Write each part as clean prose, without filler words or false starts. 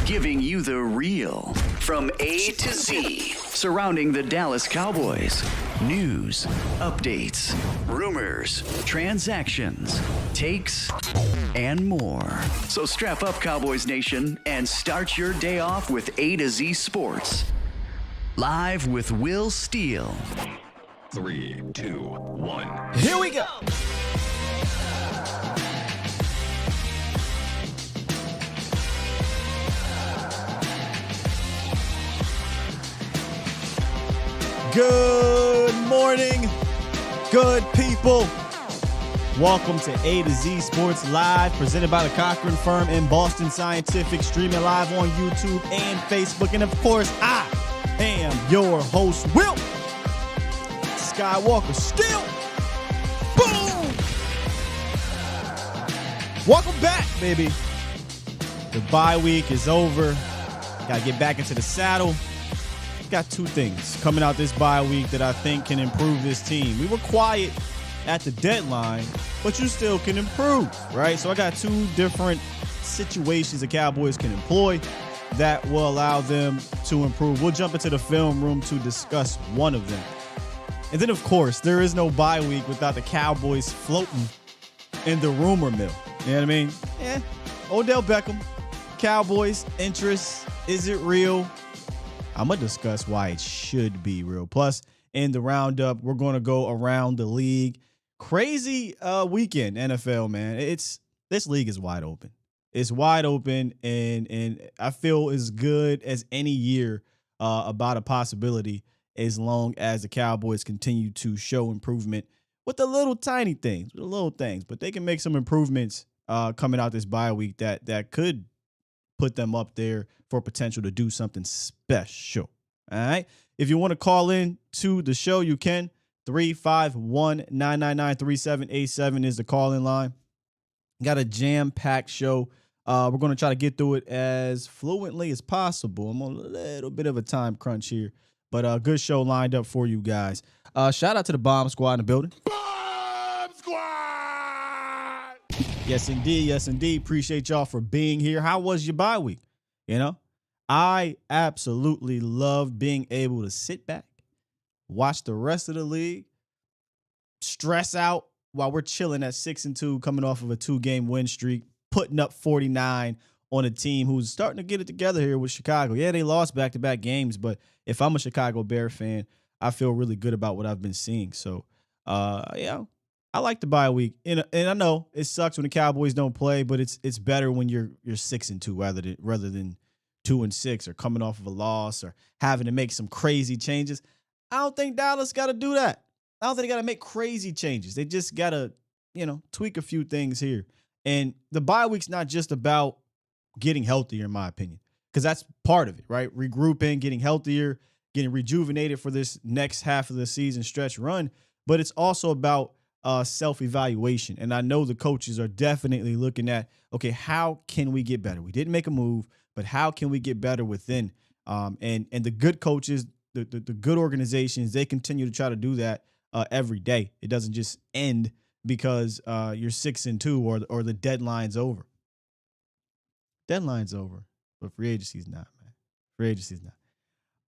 giving you the real from A to Z surrounding the Dallas Cowboys. News, updates, rumors, transactions, takes, and more. So strap up, Cowboys Nation, and start your day off with A to Z Sports. Live with Will Steele. 3, 2, 1. Here we go. Good morning, good people. Welcome to A to Z Sports Live, presented by the Cochran Firm in Boston Scientific, streaming live on YouTube and Facebook. And of course, I am your host, Will Skywalker. Still, boom! Welcome back, baby. The bye week is over. Got to get back into the saddle. Got two things coming out this bye week that I think can improve this team. We were quiet at the deadline, but you still can improve, right? So I got two different situations the Cowboys can employ that will allow them to improve. We'll jump into the film room to discuss one of them. And then, of course, there is no bye week without the Cowboys floating in the rumor mill. You know what I mean? Yeah. Odell Beckham, Cowboys interest, is it real? I'm going to discuss why it should be real. Plus, in the roundup, we're going to go around the league. Crazy weekend, NFL, man. This league is wide open. It's wide open, and I feel as good as any year about a possibility as long as the Cowboys continue to show improvement with the little tiny things, But they can make some improvements coming out this bye week that could put them up there for potential to do something special. All right. If you want to call in to the show, you can. 351-999-3787 is the call-in line. Got a jam-packed show. We're going to try to get through it as fluently as possible. I'm on a little bit of a time crunch here, but a good show lined up for you guys. Shout out to the Bomb Squad in the building. Bomb Squad! Yes, indeed. Yes, indeed. Appreciate y'all for being here. How was your bye week? You know, I absolutely love being able to sit back, watch the rest of the league, stress out while we're chilling at 6-2, coming off of a 2-game win streak, putting up 49 on a team who's starting to get it together here with Chicago. Yeah, they lost back-to-back games, but if I'm a Chicago Bear fan, I feel really good about what I've been seeing. So, yeah, I like the bye week, and I know it sucks when the Cowboys don't play, but it's better when you're 6-2 rather than 2-6 or coming off of a loss or having to make some crazy changes. I don't think Dallas got to do that. I don't think they got to make crazy changes. They just got to, tweak a few things here. And the bye week's not just about getting healthier, in my opinion, because that's part of it, right? Regrouping, getting healthier, getting rejuvenated for this next half of the season stretch run. But it's also about self-evaluation. And I know the coaches are definitely looking at, okay, how can we get better? We didn't make a move, but how can we get better within? And the good coaches, the good organizations, they continue to try to do that every day. It doesn't just end because you're 6-2 or the deadline's over. Deadline's over, but free agency's not, man. Free agency's not.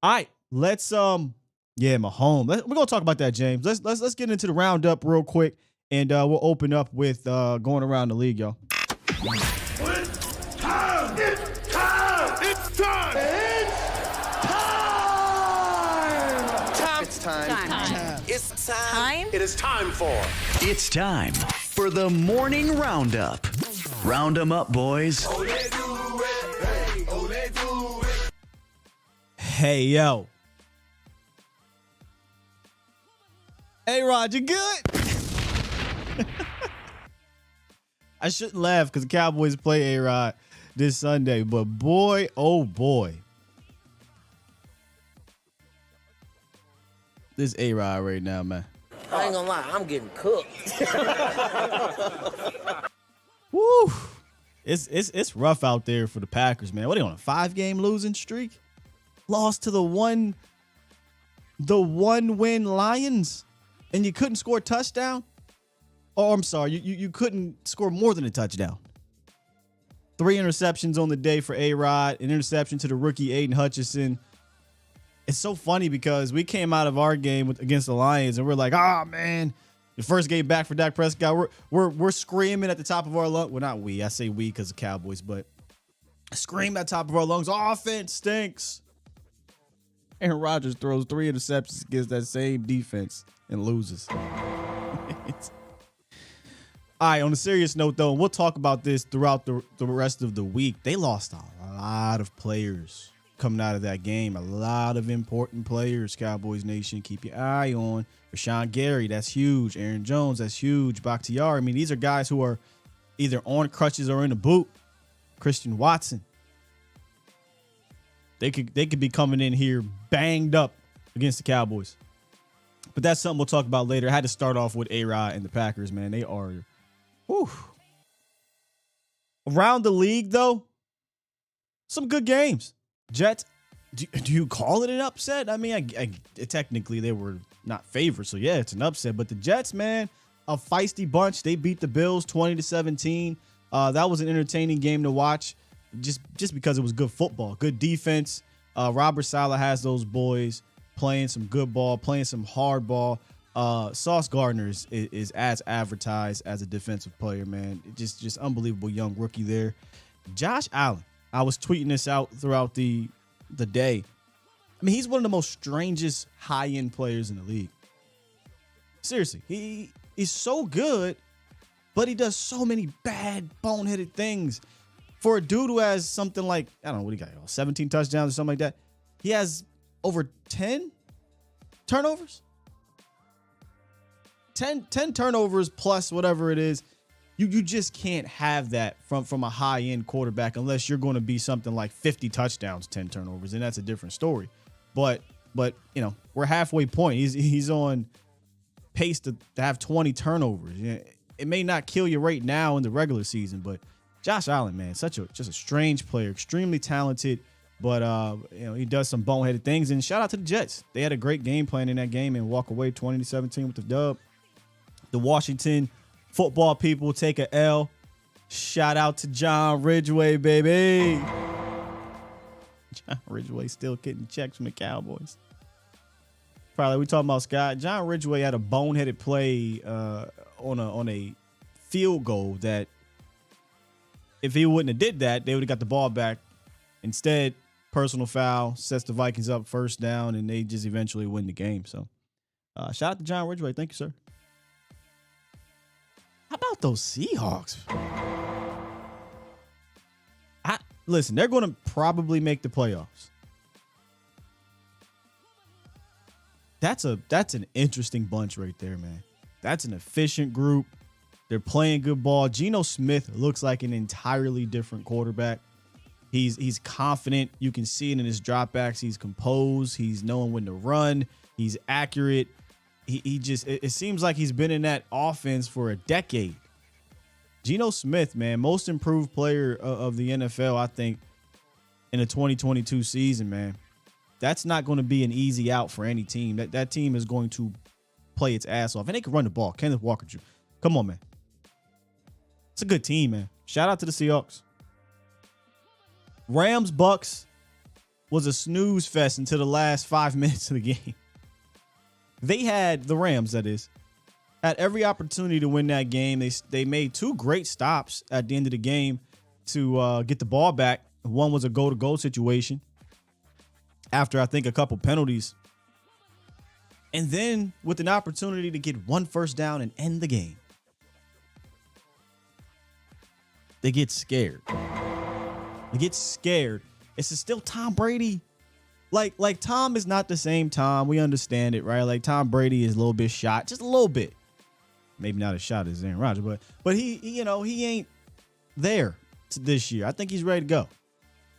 All right, let's Mahomes. We're gonna talk about that, James. Let's get into the roundup real quick, and we'll open up with going around the league, y'all. It's time! It's time! It's time! It's time! Time. It's time! Time? It is time for... It's time for the morning roundup. Round 'em up, boys. Hey, yo. Hey, Rod, you good? I shouldn't laugh because the Cowboys play A-Rod this Sunday, but boy, oh boy. This A-Rod right now, man. I ain't gonna lie, I'm getting cooked. Woo. It's rough out there for the Packers, man. What are they on, a 5-game losing streak? Lost to the one win Lions, and you couldn't score a touchdown? Oh, I'm sorry, you couldn't score more than a touchdown. 3 interceptions on the day for A-Rod, an interception to the rookie Aiden Hutchinson. It's so funny because we came out of our game against the Lions and we're like, man, the first game back for Dak Prescott. We're screaming at the top of our lungs. Well, not we. I say we because of Cowboys, but scream at the top of our lungs. Offense stinks. Aaron Rodgers throws 3 interceptions against that same defense and loses. All right, on a serious note, though, and we'll talk about this throughout the rest of the week. They lost a lot of players coming out of that game. A lot of important players, Cowboys Nation. Keep your eye on. Rashawn Gary, that's huge. Aaron Jones, that's huge. Bakhtiari. I mean, these are guys who are either on crutches or in a boot. Christian Watson. They could be coming in here banged up against the Cowboys. But that's something we'll talk about later. I had to start off with A-Rod and the Packers, man. They are... Whew. Around the league, though, some good games. Jets, do you call it an upset? I mean, technically they were not favored, so yeah, it's an upset. But the Jets, man, a feisty bunch. They beat the Bills 20-17. That was an entertaining game to watch, just because it was good football, good defense. Robert Saleh has those boys playing some good ball, playing some hard ball. Sauce Gardner is as advertised as a defensive player, man. Just unbelievable young rookie there. Josh Allen, I was tweeting this out throughout the day. I mean, he's one of the most strangest high-end players in the league. Seriously, he's so good, but he does so many bad, boneheaded things. For a dude who has something like, I don't know, what he got, 17 touchdowns or something like that, he has over 10 turnovers. 10 turnovers plus whatever it is. You just can't have that from a high-end quarterback unless you're going to be something like 50 touchdowns, 10 turnovers, and that's a different story. But you know, we're halfway point. He's on pace to have 20 turnovers. It may not kill you right now in the regular season, but Josh Allen, man, just a strange player, extremely talented, but you know, he does some boneheaded things. And shout out to the Jets. They had a great game plan in that game and walk away 20-17 with the dub. The Washington football people take a L. Shout out to John Ridgeway, baby. John Ridgeway still getting checks from the Cowboys. Probably we talking about Scott. John Ridgeway had a boneheaded play on a field goal that if he wouldn't have did that, they would have got the ball back. Instead, personal foul sets the Vikings up first down, and they just eventually win the game. So shout out to John Ridgeway. Thank you, sir. How about those Seahawks? Listen, they're going to probably make the playoffs. That's an interesting bunch right there, man. That's an efficient group. They're playing good ball. Geno Smith looks like an entirely different quarterback. He's confident. You can see it in his dropbacks. He's composed. He's knowing when to run. He's accurate. It seems like he's been in that offense for a decade. Geno Smith, man, most improved player of the NFL, I think, in the 2022 season, man. That's not going to be an easy out for any team. That team is going to play its ass off. And they can run the ball. Kenneth Walker, come on, man. It's a good team, man. Shout out to the Seahawks. Rams Bucks was a snooze fest until the last 5 minutes of the game. They had, the Rams, that is, had every opportunity to win that game. They made 2 great stops at the end of the game to get the ball back. One was a goal-to-goal situation after, I think, a couple penalties. And then with an opportunity to get 1 first down and end the game, they get scared. It's still Tom Brady. Like Tom is not the same Tom. We understand it, right? Like Tom Brady is a little bit shot, just a little bit. Maybe not as shot as Aaron Rodgers, but he ain't there this year. I think he's ready to go.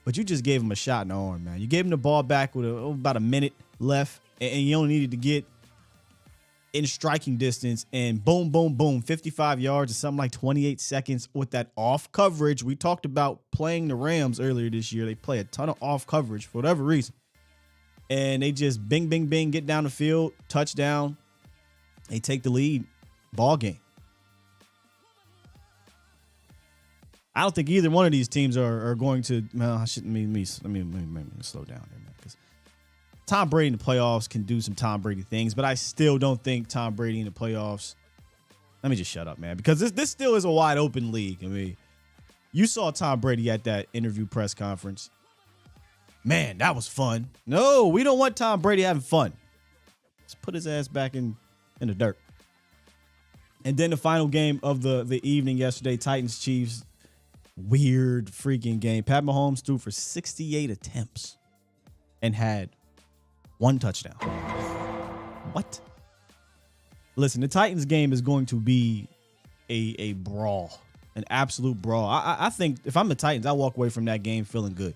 But you just gave him a shot in the arm, man. You gave him the ball back with about a minute left, and you only needed to get in striking distance, and boom, boom, boom, 55 yards or something like 28 seconds with that off coverage. We talked about playing the Rams earlier this year. They play a ton of off coverage for whatever reason. And they just bing, bing, bing, get down the field, touchdown. They take the lead, ball game. I don't think either one of these teams are going to. Well, I shouldn't. Let me slow down here, man. Because Tom Brady in the playoffs can do some Tom Brady things, but I still don't think Tom Brady in the playoffs. Let me just shut up, man, because this still is a wide open league. I mean, you saw Tom Brady at that interview press conference. Man, that was fun. No, we don't want Tom Brady having fun. Let's put his ass back in the dirt. And then the final game of the evening yesterday, Titans-Chiefs. Weird freaking game. Pat Mahomes threw for 68 attempts and had 1 touchdown. What? Listen, the Titans game is going to be a brawl, an absolute brawl. I think if I'm the Titans, I walk away from that game feeling good.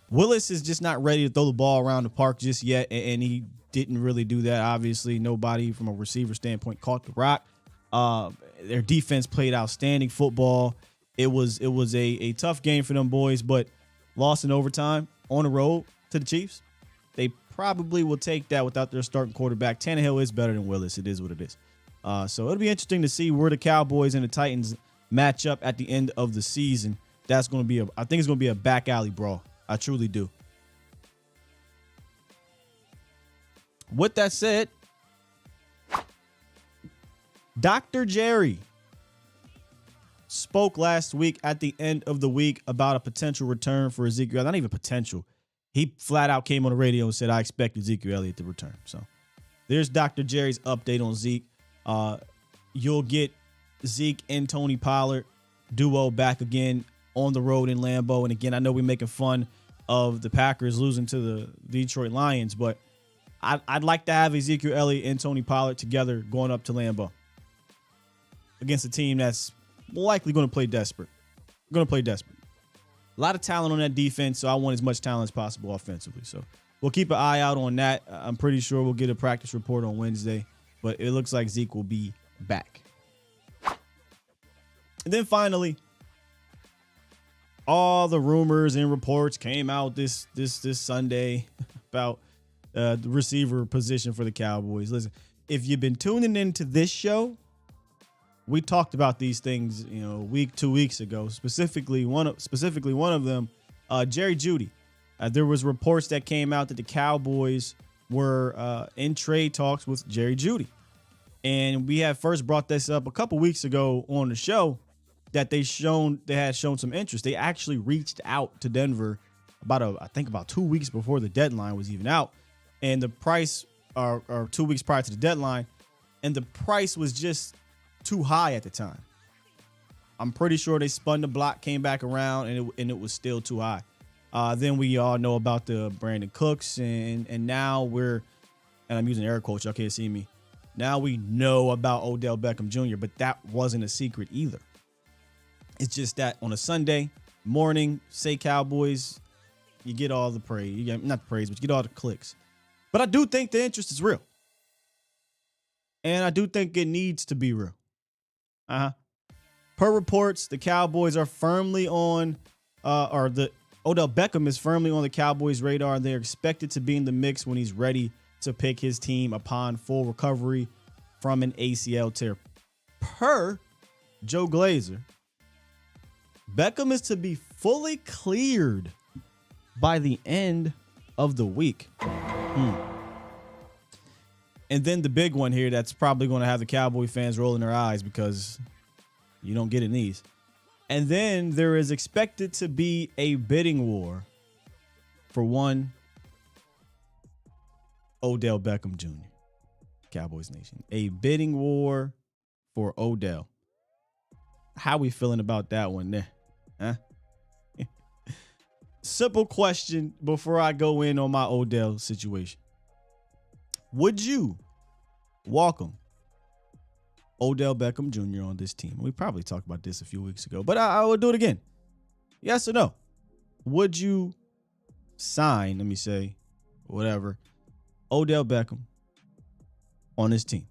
Willis is just not ready to throw the ball around the park just yet, and he didn't really do that. Obviously, nobody from a receiver standpoint caught the rock. Their defense played outstanding football. It was a tough game for them boys, but lost in overtime on the road to the Chiefs. They probably will take that without their starting quarterback. Tannehill is better than Willis. It is what it is. So it'll be interesting to see where the Cowboys and the Titans match up at the end of the season. That's going to be I think it's going to be a back alley brawl. I truly do. With that said, Dr. Jerry spoke last week at the end of the week about a potential return for Ezekiel. Not even potential. He flat out came on the radio and said, I expect Ezekiel Elliott to return. So there's Dr. Jerry's update on Zeke. You'll get Zeke and Tony Pollard duo back again on the road in Lambeau. And again, I know we're making fun of the Packers losing to the Detroit Lions, but I'd like to have Ezekiel Elliott and Tony Pollard together going up to Lambeau against a team that's likely going to play desperate. A lot of talent on that defense, so I want as much talent as possible offensively. So we'll keep an eye out on that. I'm pretty sure we'll get a practice report on Wednesday, but it looks like Zeke will be back. And then finally, all the rumors and reports came out this Sunday about the receiver position for the Cowboys. Listen, if you've been tuning into this show, we talked about these things, 2 weeks ago. Specifically, one of them, Jerry Jeudy. There was reports that came out that the Cowboys were in trade talks with Jerry Jeudy, and we had first brought this up a couple weeks ago on the show that they had shown some interest. They actually reached out to Denver about 2 weeks before the deadline was even out, and the price, or 2 weeks prior to the deadline, and the price was just too high at the time. I'm pretty sure they spun the block, came back around, and it was still too high. Then we all know about the Brandon Cooks, and now and I'm using air quotes, y'all can't see me. Now we know about Odell Beckham Jr., but that wasn't a secret either. It's just that on a Sunday morning, say Cowboys, you get all the praise. You get, not the praise, but you get all the clicks. But I do think the interest is real. And I do think it needs to be real. Per reports, the Cowboys are firmly on, Odell Beckham is firmly on the Cowboys' radar. They're expected to be in the mix when he's ready to pick his team upon full recovery from an ACL tear. Per Joe Glazer, Beckham is to be fully cleared by the end of the week. And then the big one here that's probably going to have the Cowboy fans rolling their eyes because you don't get in these. And then there is expected to be a bidding war for one Odell Beckham Jr., Cowboys Nation. A bidding war for Odell. How we feeling about that one there? Huh? Simple question before I go in on my Odell situation. Would you welcome Odell Beckham Jr. on this team? We probably talked about this a few weeks ago, but I will do it again. Yes or no? Would you sign, let me say, whatever, Odell Beckham on this team?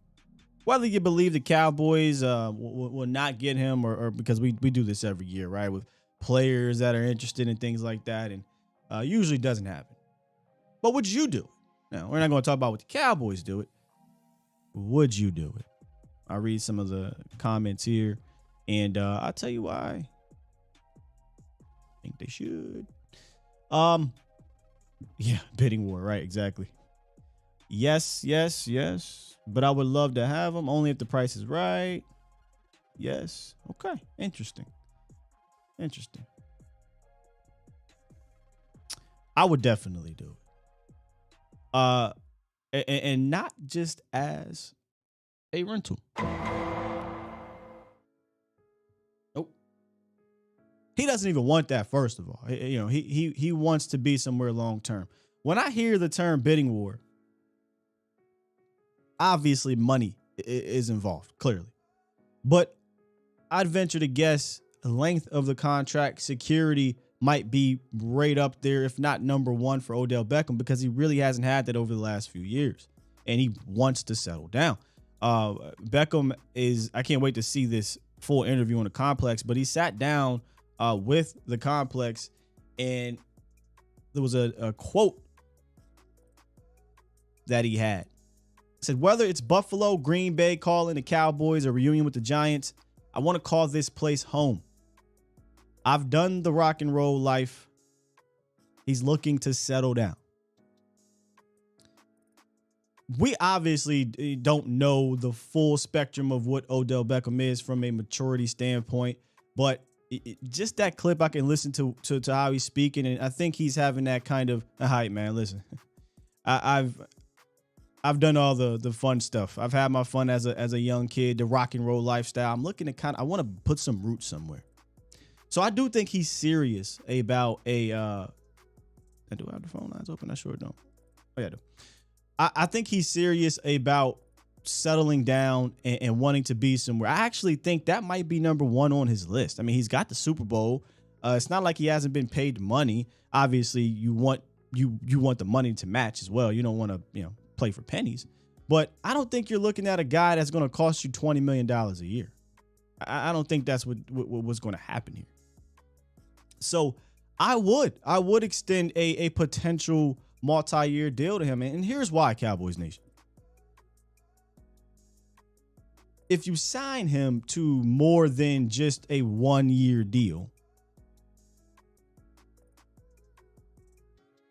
Whether you believe the Cowboys will not get him or because we do this every year, right? With players that are interested in things like that, and usually doesn't happen. But would you do it? Now, we're not going to talk about what the Cowboys do it. Would you do it? I'll read some of the comments here. And I'll tell you why. I think they should. Yeah, bidding war, right? Exactly. Yes. But I would love to have them only if the price is right. Yes. Okay. Interesting. I would definitely do it. And not just as a rental. Nope. He doesn't even want that, first of all. He wants to be somewhere long term. When I hear the term bidding war, obviously money is involved, clearly. But I'd venture to guess the length of the contract, security might be right up there, if not number one, for Odell Beckham, because he really hasn't had that over the last few years, and he wants to settle down. Beckham I can't wait to see this full interview on the Complex, but he sat down with the Complex, and there was a quote that he had. It said, whether it's Buffalo, Green Bay calling the Cowboys, or reunion with the Giants, I want to call this place home. I've done the rock and roll life. He's looking to settle down. We obviously don't know the full spectrum of what Odell Beckham is from a maturity standpoint, but just that clip, I can listen to how he's speaking, and I think he's having that kind of hype, man. Listen, I've done all the fun stuff. I've had my fun as a young kid, the rock and roll lifestyle. I'm looking to I want to put some roots somewhere. So I do think he's serious about I do have the phone lines open. I sure don't. Oh yeah, I do. I think he's serious about settling down and wanting to be somewhere. I actually think that might be number one on his list. I mean, he's got the Super Bowl. It's not like he hasn't been paid money. Obviously, you want the money to match as well. You don't want to play for pennies. But I don't think you're looking at a guy that's going to cost you $20 million a year. I don't think that's what's going to happen here. So I would extend a potential multi-year deal to him. And here's why, Cowboys Nation. If you sign him to more than just a 1-year deal,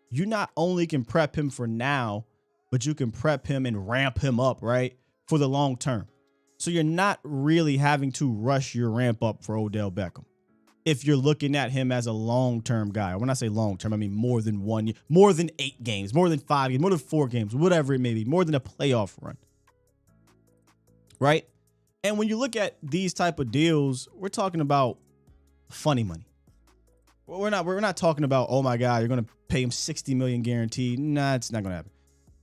you not only can prep him for now, but you can prep him and ramp him up, right, for the long term. So you're not really having to rush your ramp up for Odell Beckham if you're looking at him as a long-term guy. When I say long-term, I mean more than 1 year, more than 8 games, more than 5 games, more than 4 games, whatever it may be, more than a playoff run, right? And when you look at these type of deals, we're talking about funny money. We're not talking about, oh my God, you're going to pay him $60 million guaranteed. Nah, it's not going to happen.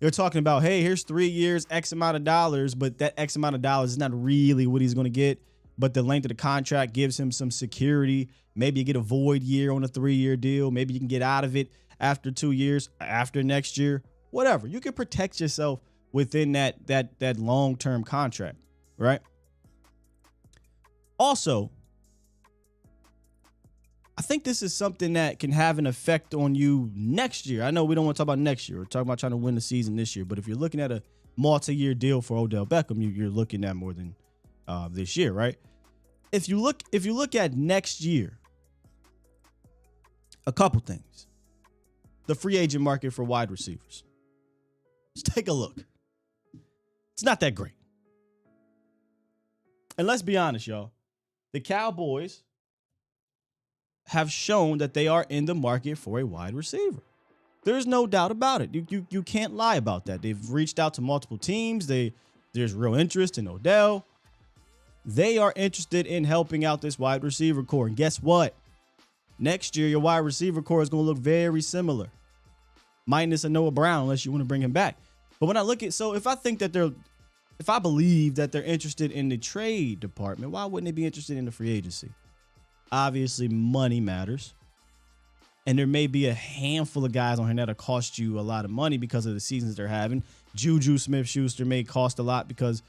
You're talking about, hey, here's 3 years, X amount of dollars, but that X amount of dollars is not really what he's going to get. But the length of the contract gives him some security. Maybe you get a void year on a 3-year deal. Maybe you can get out of it after 2 years, after next year, whatever. You can protect yourself within that long-term contract, right? Also, I think this is something that can have an effect on you next year. I know we don't want to talk about next year. We're talking about trying to win the season this year. But if you're looking at a multi-year deal for Odell Beckham, you're looking at more than this year, right? If you look at next year, a couple things. The free agent market for wide receivers. Let's take a look. It's not that great. And let's be honest, y'all. The Cowboys have shown that they are in the market for a wide receiver. There's no doubt about it. You can't lie about that. They've reached out to multiple teams. There's real interest in Odell. They are interested in helping out this wide receiver core. And guess what? Next year, your wide receiver core is going to look very similar. Minus a Noah Brown, unless you want to bring him back. But when I look at, so if I believe that they're interested in the trade department, why wouldn't they be interested in the free agency? Obviously, money matters. And there may be a handful of guys on here that'll cost you a lot of money because of the seasons they're having. Juju Smith-Schuster may cost a lot because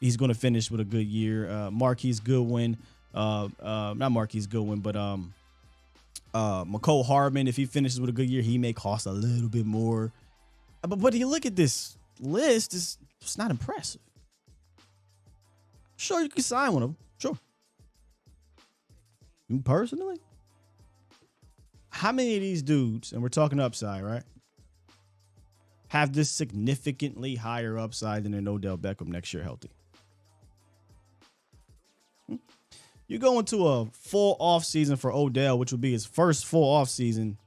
he's going to finish with a good year. Marquise Goodwin, not Marquise Goodwin, but McCole Hardman, if he finishes with a good year, he may cost a little bit more. But you look at this list, it's not impressive. Sure, you can sign one of them. Sure. Me personally, how many of these dudes, and we're talking upside, right, have this significantly higher upside than an Odell Beckham next year healthy? You go into a full off season for Odell, which would be his first full off season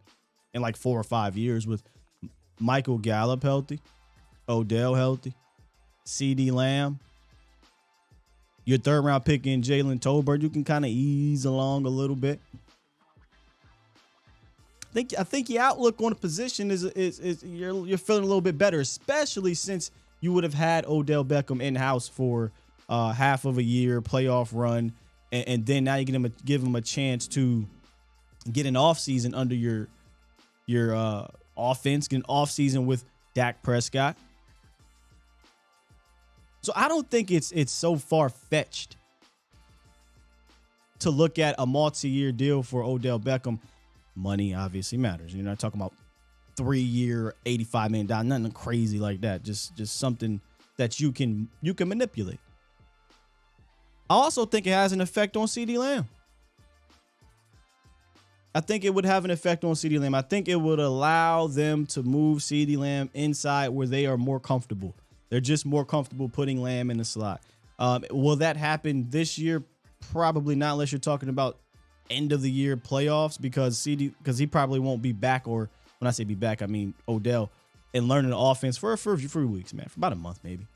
in like 4 or 5 years, with Michael Gallup healthy, Odell healthy, CD Lamb, your third round pick in Jalen Tolbert. You can kind of ease along a little bit. I think your outlook on the position is you're feeling a little bit better, especially since you would have had Odell Beckham in house for half of a year, playoff run, and then now you give him a chance to get an offseason under your offense, get an offseason with Dak Prescott. So I don't think it's so far-fetched to look at a multi-year deal for Odell Beckham. Money obviously matters. You're not talking about 3-year, $85 million, nothing crazy like that. Just something that you can manipulate. I also think it has an effect on CD Lamb. I think it would have an effect on CD Lamb. I think it would allow them to move CD Lamb inside where they are more comfortable. They're just more comfortable putting Lamb in the slot. Will that happen this year? Probably not, unless you're talking about end of the year playoffs, because he probably won't be back, or when I say be back, I mean Odell, and learning the offense for a few weeks, man, for about a month maybe.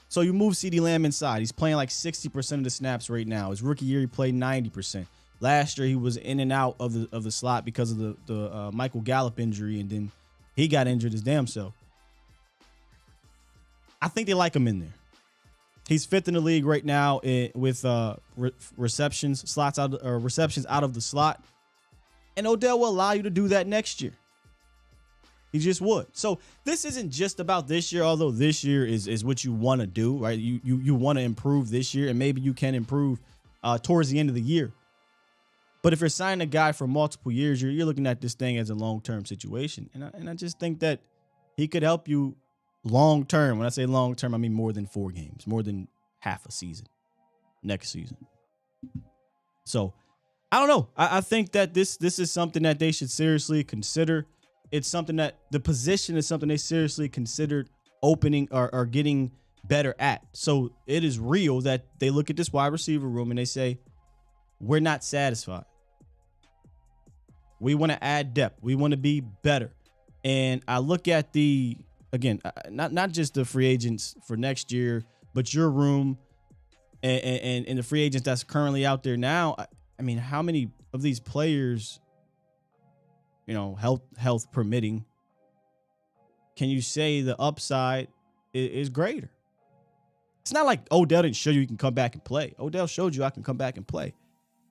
So you move CD Lamb inside. He's playing like 60% of the snaps right now. His rookie year, he played 90%. Last year, he was in and out of the slot because of the Michael Gallup injury, and then he got injured his damn self. I think they like him in there. He's 5th in the league right now with receptions out of the slot, and Odell will allow you to do that next year. He just would. So this isn't just about this year, although this year is what you want to do, right? You want to improve this year, and maybe you can improve towards the end of the year. But if you're signing a guy for multiple years, you're looking at this thing as a long-term situation. And I just think that he could help you long-term. When I say long-term, I mean more than 4 games, more than half a season next season. So I don't know. I think that this is something that they should seriously consider. It's something that the position is something they seriously considered opening or getting better at. So it is real that they look at this wide receiver room and they say, we're not satisfied. We want to add depth. We want to be better. And I look at not just the free agents for next year, but your room and the free agents that's currently out there now. I mean, how many of these players, health permitting, can you say the upside is greater? It's not like Odell didn't show you can come back and play. Odell showed you I can come back and play.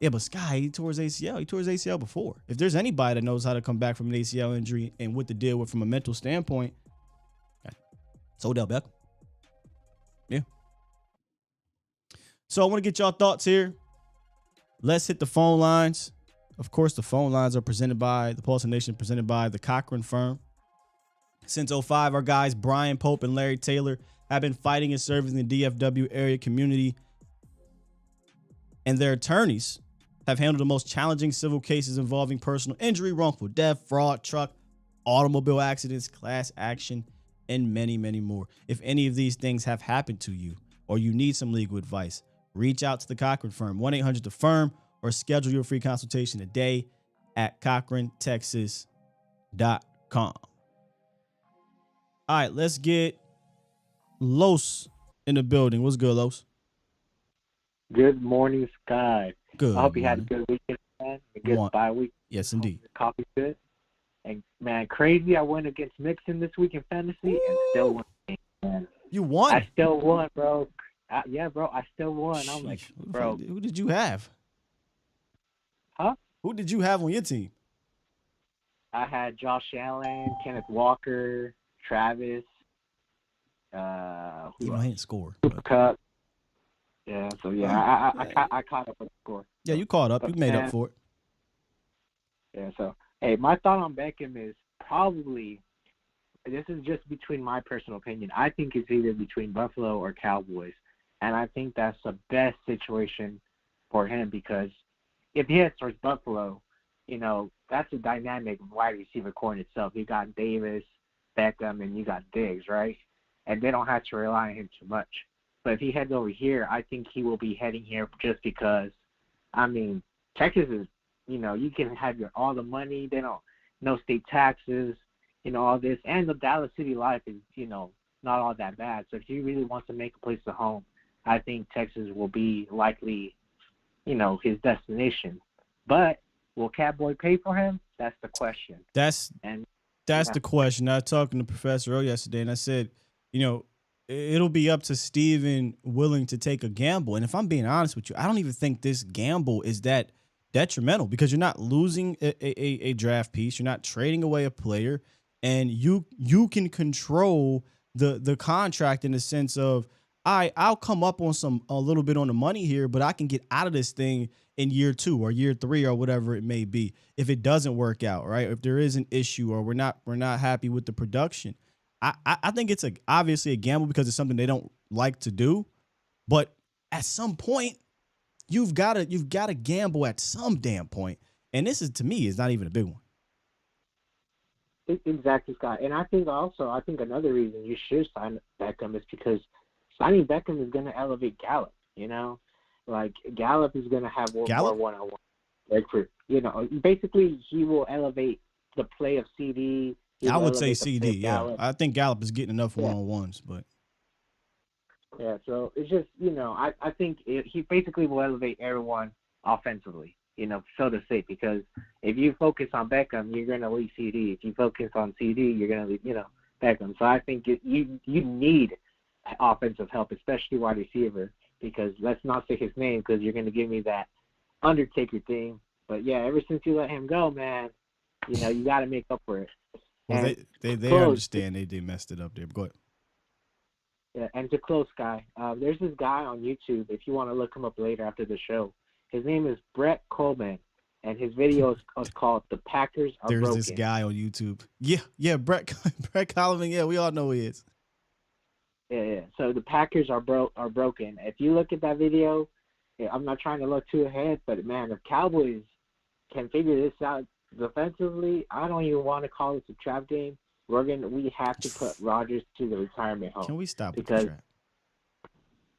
Yeah, but Sky, he tore his ACL. He tore his ACL before. If there's anybody that knows how to come back from an ACL injury and what to deal with from a mental standpoint, it's Odell Beckham. Yeah. So I want to get y'all thoughts here. Let's hit the phone lines. Of course, the phone lines are presented by the Pulse Nation, presented by the Cochran Firm. Since 2005, our guys Brian Pope and Larry Taylor have been fighting and serving the DFW area community, and their attorneys have handled the most challenging civil cases involving personal injury, wrongful death, fraud, truck, automobile accidents, class action, and many, many more. If any of these things have happened to you or you need some legal advice, reach out to the Cochran Firm, 1-800-THE-FIRM, or schedule your free consultation today at CochranTexas.com. All right, let's get Los in the building. What's good, Los? Good morning, Sky. Good. I hope you had a morning. good weekend, man. A good bye week. Yes, indeed. Your coffee's good. And, man, crazy. I went against Mixon this week in fantasy and still won. Man. You won? I still won, bro. Yeah, bro. I still won. I'm like, bro. Who did you have? Huh? Who did you have on your team? I had Josh Allen, Kenneth Walker, Travis. I didn't score. Cooper Kupp. Yeah, so yeah, I caught up with the score. Yeah, you caught up. You made up for it. Yeah, so, hey, my thought on Beckham is probably, this is just between my personal opinion, I think it's either between Buffalo or Cowboys. And I think that's the best situation for him because if he heads towards Buffalo, that's a dynamic wide receiver core in itself. You got Davis, Beckham, and you got Diggs, right? And they don't have to rely on him too much. But if he heads over here, I think he will be heading here just because, Texas is, you can have all the money. They don't, no state taxes, all this. And the Dallas city life is, not all that bad. So if he really wants to make a place to home, I think Texas will be likely, his destination. But will Catboy pay for him? That's the question. That's the question. I was talking to Professor O yesterday, and I said, it'll be up to Steven willing to take a gamble. And if I'm being honest with you, I don't even think this gamble is that detrimental because you're not losing a draft piece. You're not trading away a player, and you can control the contract in the sense of, I'll come up on a little bit on the money here, but I can get out of this thing in year 2 or year 3 or whatever it may be. If it doesn't work out, right? If there is an issue or we're not happy with the production, I think it's obviously a gamble because it's something they don't like to do. But at some point, you've got to gamble at some damn point. And this is, to me, is not even a big one. Exactly, Scott. And I think another reason you should sign Beckham is because signing Beckham is going to elevate Gallup, Like, Gallup is going to have more one-on-one recruit. Basically, he will elevate the play of CD. I would say CD, yeah. I think Gallup is getting enough one-on-ones, but. Yeah, so it's just, I think he basically will elevate everyone offensively, so to say, because if you focus on Beckham, you're going to leave CD. If you focus on CD, you're going to leave, Beckham. So I think you need offensive help, especially wide receiver, because let's not say his name because you're going to give me that Undertaker thing. But, yeah, ever since you let him go, man, you got to make up for it. Well, they understand they messed it up there. Go ahead. Yeah, and to close, Sky, there's this guy on YouTube, if you want to look him up later after the show. His name is Brett Coleman, and his video is called The Packers Are Broken. There's this guy on YouTube. Yeah, Brett Coleman, yeah, we all know who he is. Yeah. So the Packers are broken. If you look at that video, I'm not trying to look too ahead, but, man, if Cowboys can figure this out defensively, I don't even want to call this a trap game. We have to put Rodgers to the retirement home. Can we stop with the trap?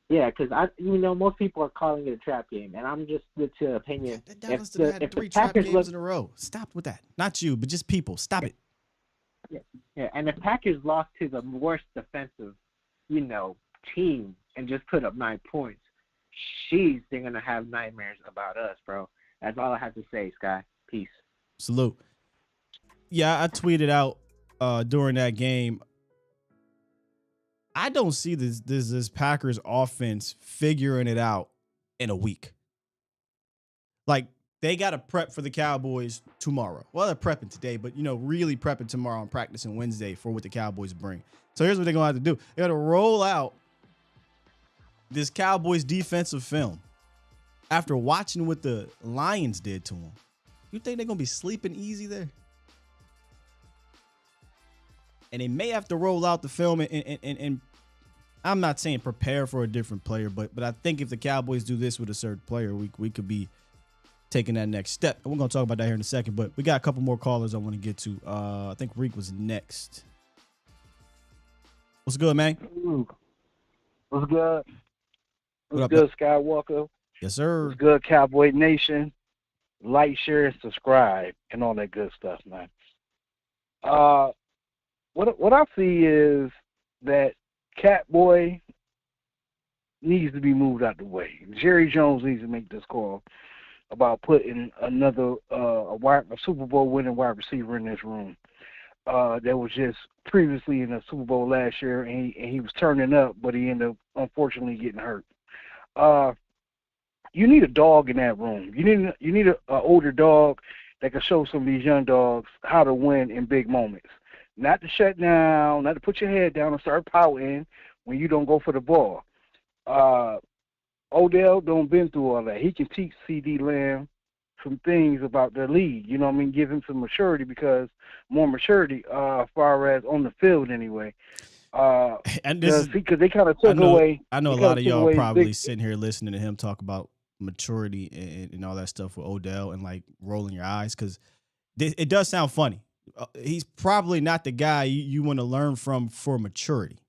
Yeah, because most people are calling it a trap game, and I'm just to the opinion. Yeah, Dallas had 3 trap games in a row. Stop with that. Not you, but just people. Stop it. Yeah, and the Packers lost to the worst defensive, team and just put up 9 points. They're gonna have nightmares about us, bro. That's all I have to say, Sky. Peace. Salute. Yeah, I tweeted out during that game, I don't see this Packers offense figuring it out in a week. Like, they got to prep for the Cowboys tomorrow. Well, they're prepping today, but, really prepping tomorrow and practicing Wednesday for what the Cowboys bring. So here's what they're going to have to do. They got to roll out this Cowboys defensive film after watching what the Lions did to them. You think they're going to be sleeping easy there? And they may have to roll out the film and I'm not saying prepare for a different player, but I think if the Cowboys do this with a certain player, we could be taking that next step. And we're going to talk about that here in a second, but we got a couple more callers I want to get to. I think Reek was next. What's good, man? What's good? What up, good, Skywalker? Yes, sir. What's good, Cowboy Nation? Like, share, subscribe, and all that good stuff, man. What I see is that Catboy needs to be moved out the way. Jerry Jones needs to make this call about putting another a Super Bowl winning wide receiver in this room. That was just previously in the Super Bowl last year, and he was turning up, but he ended up unfortunately getting hurt. You need a dog in that room. You need an older dog that can show some of these young dogs how to win in big moments. Not to shut down, not to put your head down and start pouting when you don't go for the ball. Odell don't been through all that. He can teach CD Lamb some things about the league. You know what I mean? Give him some maturity because as far as on the field anyway. And this because they kind of took away. I know a lot of y'all probably sitting here listening to him talk about maturity and all that stuff with Odell and like rolling your eyes because it does sound funny. He's probably not the guy you want to learn from for maturity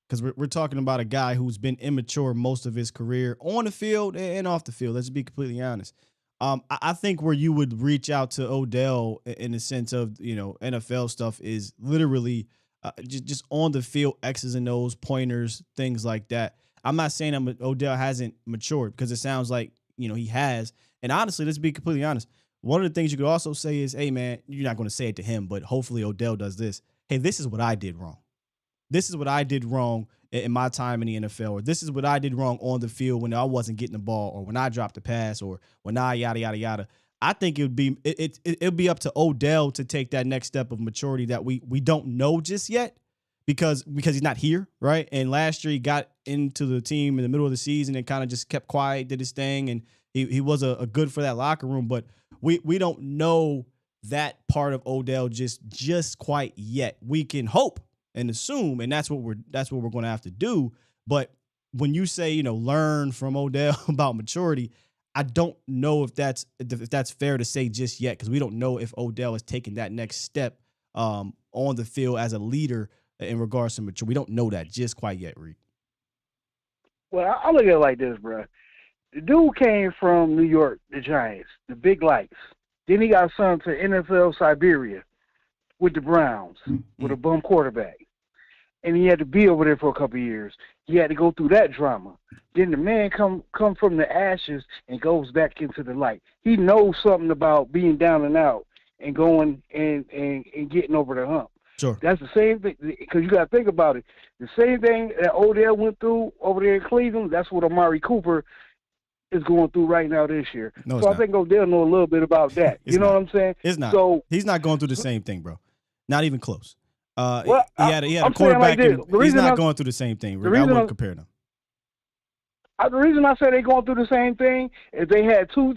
because we're talking about a guy who's been immature most of his career on the field and off the field. Let's be completely honest. I think where you would reach out to Odell in the sense of, NFL stuff is literally just on the field, X's and O's, pointers, things like that. I'm not saying that Odell hasn't matured because it sounds like, he has. And honestly, let's be completely honest. One of the things you could also say is, hey, man, you're not going to say it to him, but hopefully Odell does this. Hey, this is what I did wrong. This is what I did wrong in my time in the NFL, or this is what I did wrong on the field when I wasn't getting the ball, or when I dropped the pass, or when I yada, yada, yada. I think it'll be up to Odell to take that next step of maturity that we don't know just yet because he's not here, right? And last year he got into the team in the middle of the season and kind of just kept quiet, did his thing, and he was a good for that locker room, but we don't know that part of Odell just quite yet. We can hope and assume, and that's what we're going to have to do. But when you say, learn from Odell about maturity, I don't know if that's fair to say just yet because we don't know if Odell has taken that next step on the field as a leader in regards to maturity. We don't know that just quite yet, Reed. Well, I look at it like this, bro. The dude came from New York, the Giants, the big lights. Then he got sent to NFL Siberia with the Browns, with a bum quarterback. And he had to be over there for a couple of years. He had to go through that drama. Then the man come from the ashes and goes back into the light. He knows something about being down and out and going and getting over the hump. Sure. That's the same thing, because you got to think about it. The same thing that Odell went through over there in Cleveland, that's what Amari Cooper is going through right now this year. No, so I think Odell know a little bit about that. You know what I'm saying? It's not. So he's not going through the same thing, bro. Not even close. Well, he had a I'm quarterback. saying like He's not going through the same thing. I wouldn't compare them. The reason I say they're going through the same thing is they had two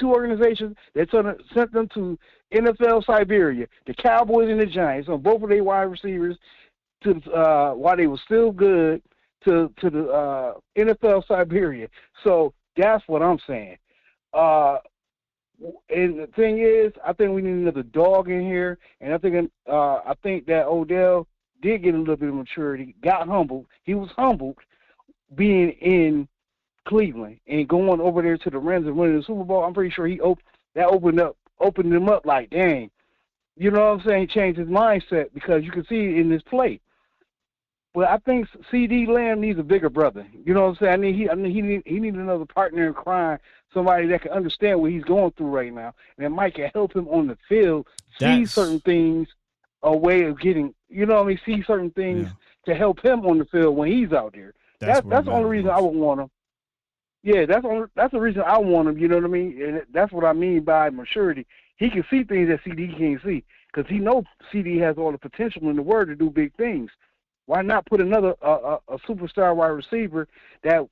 organizations that sent them to NFL Siberia, the Cowboys and the Giants, on both of their wide receivers to while they were still good to the NFL Siberia. So that's what I'm saying. And the thing is, I think we need another dog in here, and I think that Odell did get a little bit of maturity, got humbled. He was humbled being in Cleveland and going over there to the Rams and winning the Super Bowl. I'm pretty sure opened him up like, dang, you know what I'm saying? He changed his mindset because you can see it in this play. But I think CD Lamb needs a bigger brother. You know what I'm saying? He needs another partner in crime, somebody that can understand what he's going through right now, and that might can help him on the field see certain things, a way of getting, see certain things to help him on the field when he's out there. That's the only reason I would want him. Yeah, that's the reason I want him. You know what I mean? And that's what I mean by maturity. He can see things that CD can't see because he knows CD has all the potential in the world to do big things. Why not put another a superstar wide receiver that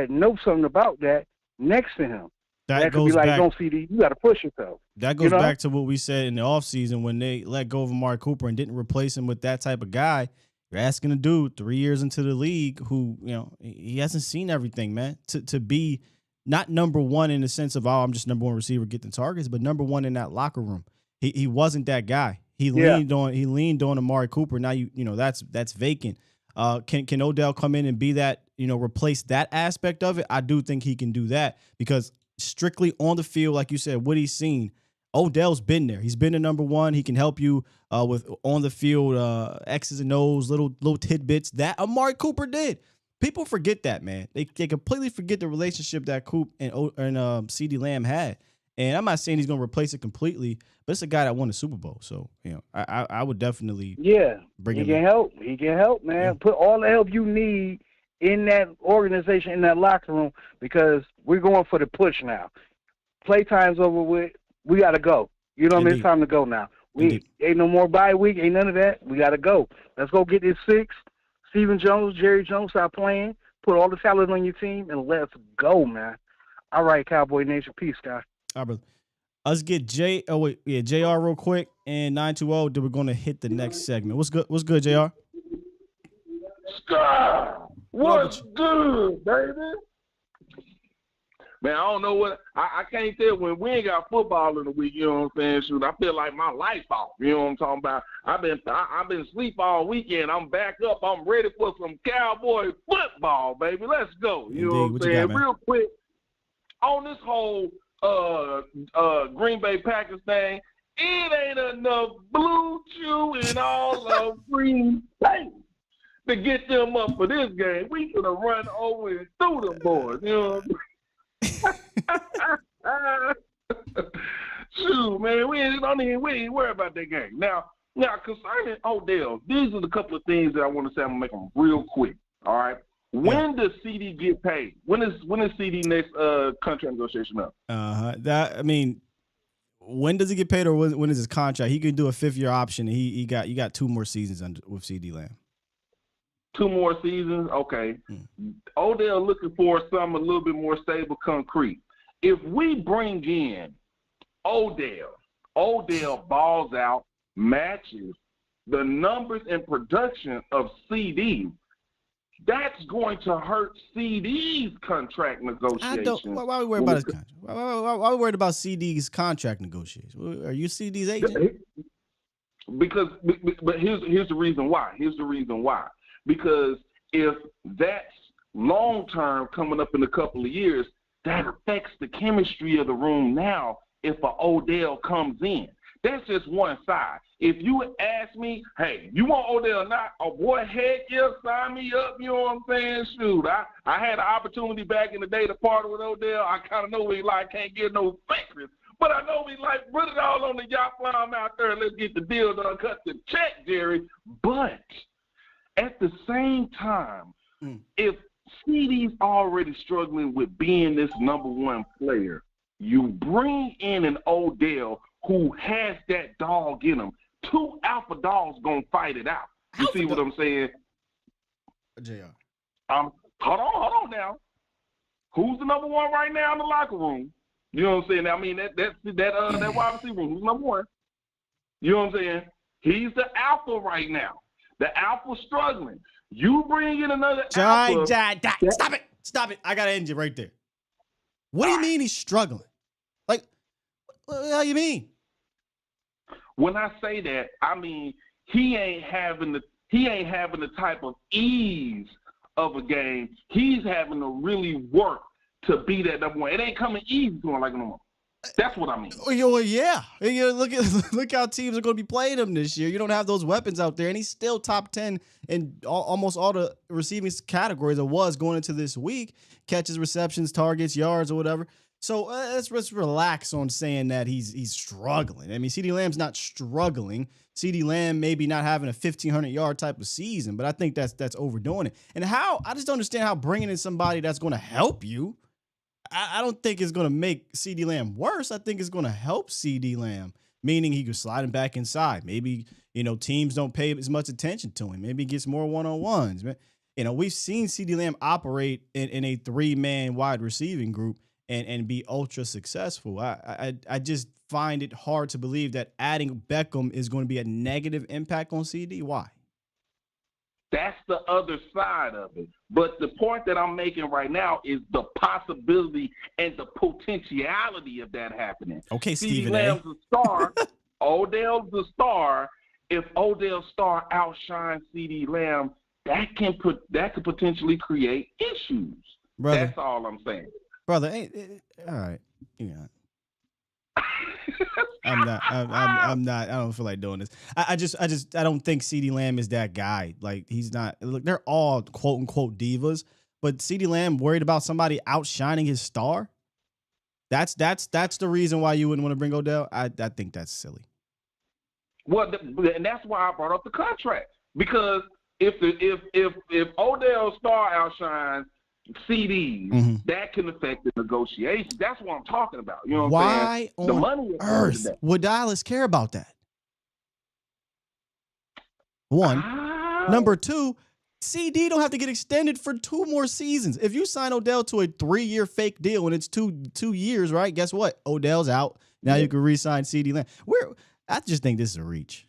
knows something about that next to him? That could be like, don't CD, you got to push yourself. That goes back to what we said in the offseason when they let go of Amari Cooper and didn't replace him with that type of guy. You're asking a dude 3 years into the league who, he hasn't seen everything, man, to be not number one in the sense of, I'm just number one receiver getting targets, but number one in that locker room. He wasn't that guy. He leaned on Amari Cooper. Now that's vacant. Can Odell come in and be that, replace that aspect of it? I do think he can do that because strictly on the field, like you said, what he's seen, Odell's been there. He's been the number one. He can help you with on the field X's and O's, little tidbits that Amari Cooper did. People forget that, man. They completely forget the relationship that Coop and CeeDee Lamb had. And I'm not saying he's going to replace it completely, but it's a guy that won the Super Bowl. So, I would definitely bring him in. He can help, man. Yeah. Put all the help you need in that organization, in that locker room, because we're going for the push now. Playtime's over with. We got to go. You know what I mean? It's time to go now. Ain't no more bye week. Ain't none of that. We got to go. Let's go get this 6. Stephen Jones, Jerry Jones, stop playing. Put all the talent on your team, and let's go, man. All right, Cowboy Nation. Peace, guys. All right, brother. Let's get JR real quick, and 920. Then we're going to hit the next segment. What's good, JR? What's good, baby? Man, I don't know what I can't tell when we ain't got football in the week. You know what I'm saying? Shoot, I feel like my life off. You know what I'm talking about? I've been asleep all weekend. I'm back up. I'm ready for some Cowboy football, baby. Let's go. You know what I'm saying? Real quick on this whole Green Bay Packers thing. It ain't enough blue chew in all of Green Bay to get them up for this game. We could have run over and through them boys. You know what I'm saying? Shoot, man, we ain't worry about that game. Now concerning Odell, these are the couple of things that I want to say. I'm gonna make them real quick. All right. When does CD get paid? When is CD next contract negotiation up? When does he get paid, or when is his contract? He can do a 5th-year option. You got 2 more seasons with CD Lamb. 2 more seasons, okay. Odell looking for something a little bit more stable, concrete. If we bring in Odell balls out, matches the numbers and production of CD, that's going to hurt CD's contract negotiations. Why are we worried about his contract? Why are we worried about CD's contract negotiations? Are you CD's agent? Because, but here's the reason why. Because if that's long term coming up in a couple of years, that affects the chemistry of the room now if an Odell comes in. That's just one side. If you ask me, hey, you want Odell or not? Oh, boy, heck yeah, sign me up. You know what I'm saying? Shoot, I had an opportunity back in the day to partner with Odell. I kind of know what he like. Can't get no secrets. But I know we like, put it all on the yacht, fly him out there, and let's get the deal done, cut the check, Jerry. But at the same time, if CD's already struggling with being this number 1 player, you bring in an Odell who has that dog in him. 2 alpha dogs gonna fight it out. You see what I'm saying? JR. Hold on now. Who's the number 1 right now in the locker room? You know what I'm saying? I mean that wide receiver room. Who's number 1? You know what I'm saying? He's the alpha right now. The alpha's struggling. You bring in another alpha. Stop it. I gotta end you right there. What do you mean he's struggling? Like, what the hell you mean? When I say that, I mean he ain't having the type of ease of a game. He's having to really work to be that number 1. It ain't coming easy to him like no more. That's what I mean. Well, yeah. Look how teams are going to be playing him this year. You don't have those weapons out there, and he's still top 10 in almost all the receiving categories. It was going into this week: catches, receptions, targets, yards, or whatever. So let's relax on saying that he's struggling. I mean, CeeDee Lamb's not struggling. CeeDee Lamb maybe not having a 1,500-yard type of season, but I think that's overdoing it. And I just don't understand how bringing in somebody that's going to help you. I don't think it's going to make CeeDee Lamb worse. I think it's going to help CeeDee Lamb, meaning he could slide him back inside. Maybe, teams don't pay as much attention to him. Maybe he gets more one-on-ones. We've seen CeeDee Lamb operate in a 3-man wide receiving group and be ultra successful. I just find it hard to believe that adding Beckham is going to be a negative impact on CD. Why? That's the other side of it. But the point that I'm making right now is the possibility and the potentiality of that happening. Okay, Stephen Stephen A. Lamb's a star. Odell's the star. If Odell's star outshines CD Lamb, that could potentially create issues. Brother, that's all I'm saying. Brother, all right. Yeah. I'm not. I don't feel like doing this. I don't think CeeDee Lamb is that guy. Like, he's not. Look, they're all quote unquote divas, but CeeDee Lamb worried about somebody outshining his star. That's the reason why you wouldn't want to bring Odell. I think that's silly. Well, and that's why I brought up the contract, because if Odell's star outshines CDs, that can affect the negotiations. That's what I'm talking about. You know what I'm saying? Why on earth would Dallas care about that? One. Number two, CD don't have to get extended for 2 more seasons. If you sign Odell to a 3-year fake deal and it's two years, right? Guess what? Odell's out. Now you can re-sign CeeDee Lamb. I just think this is a reach.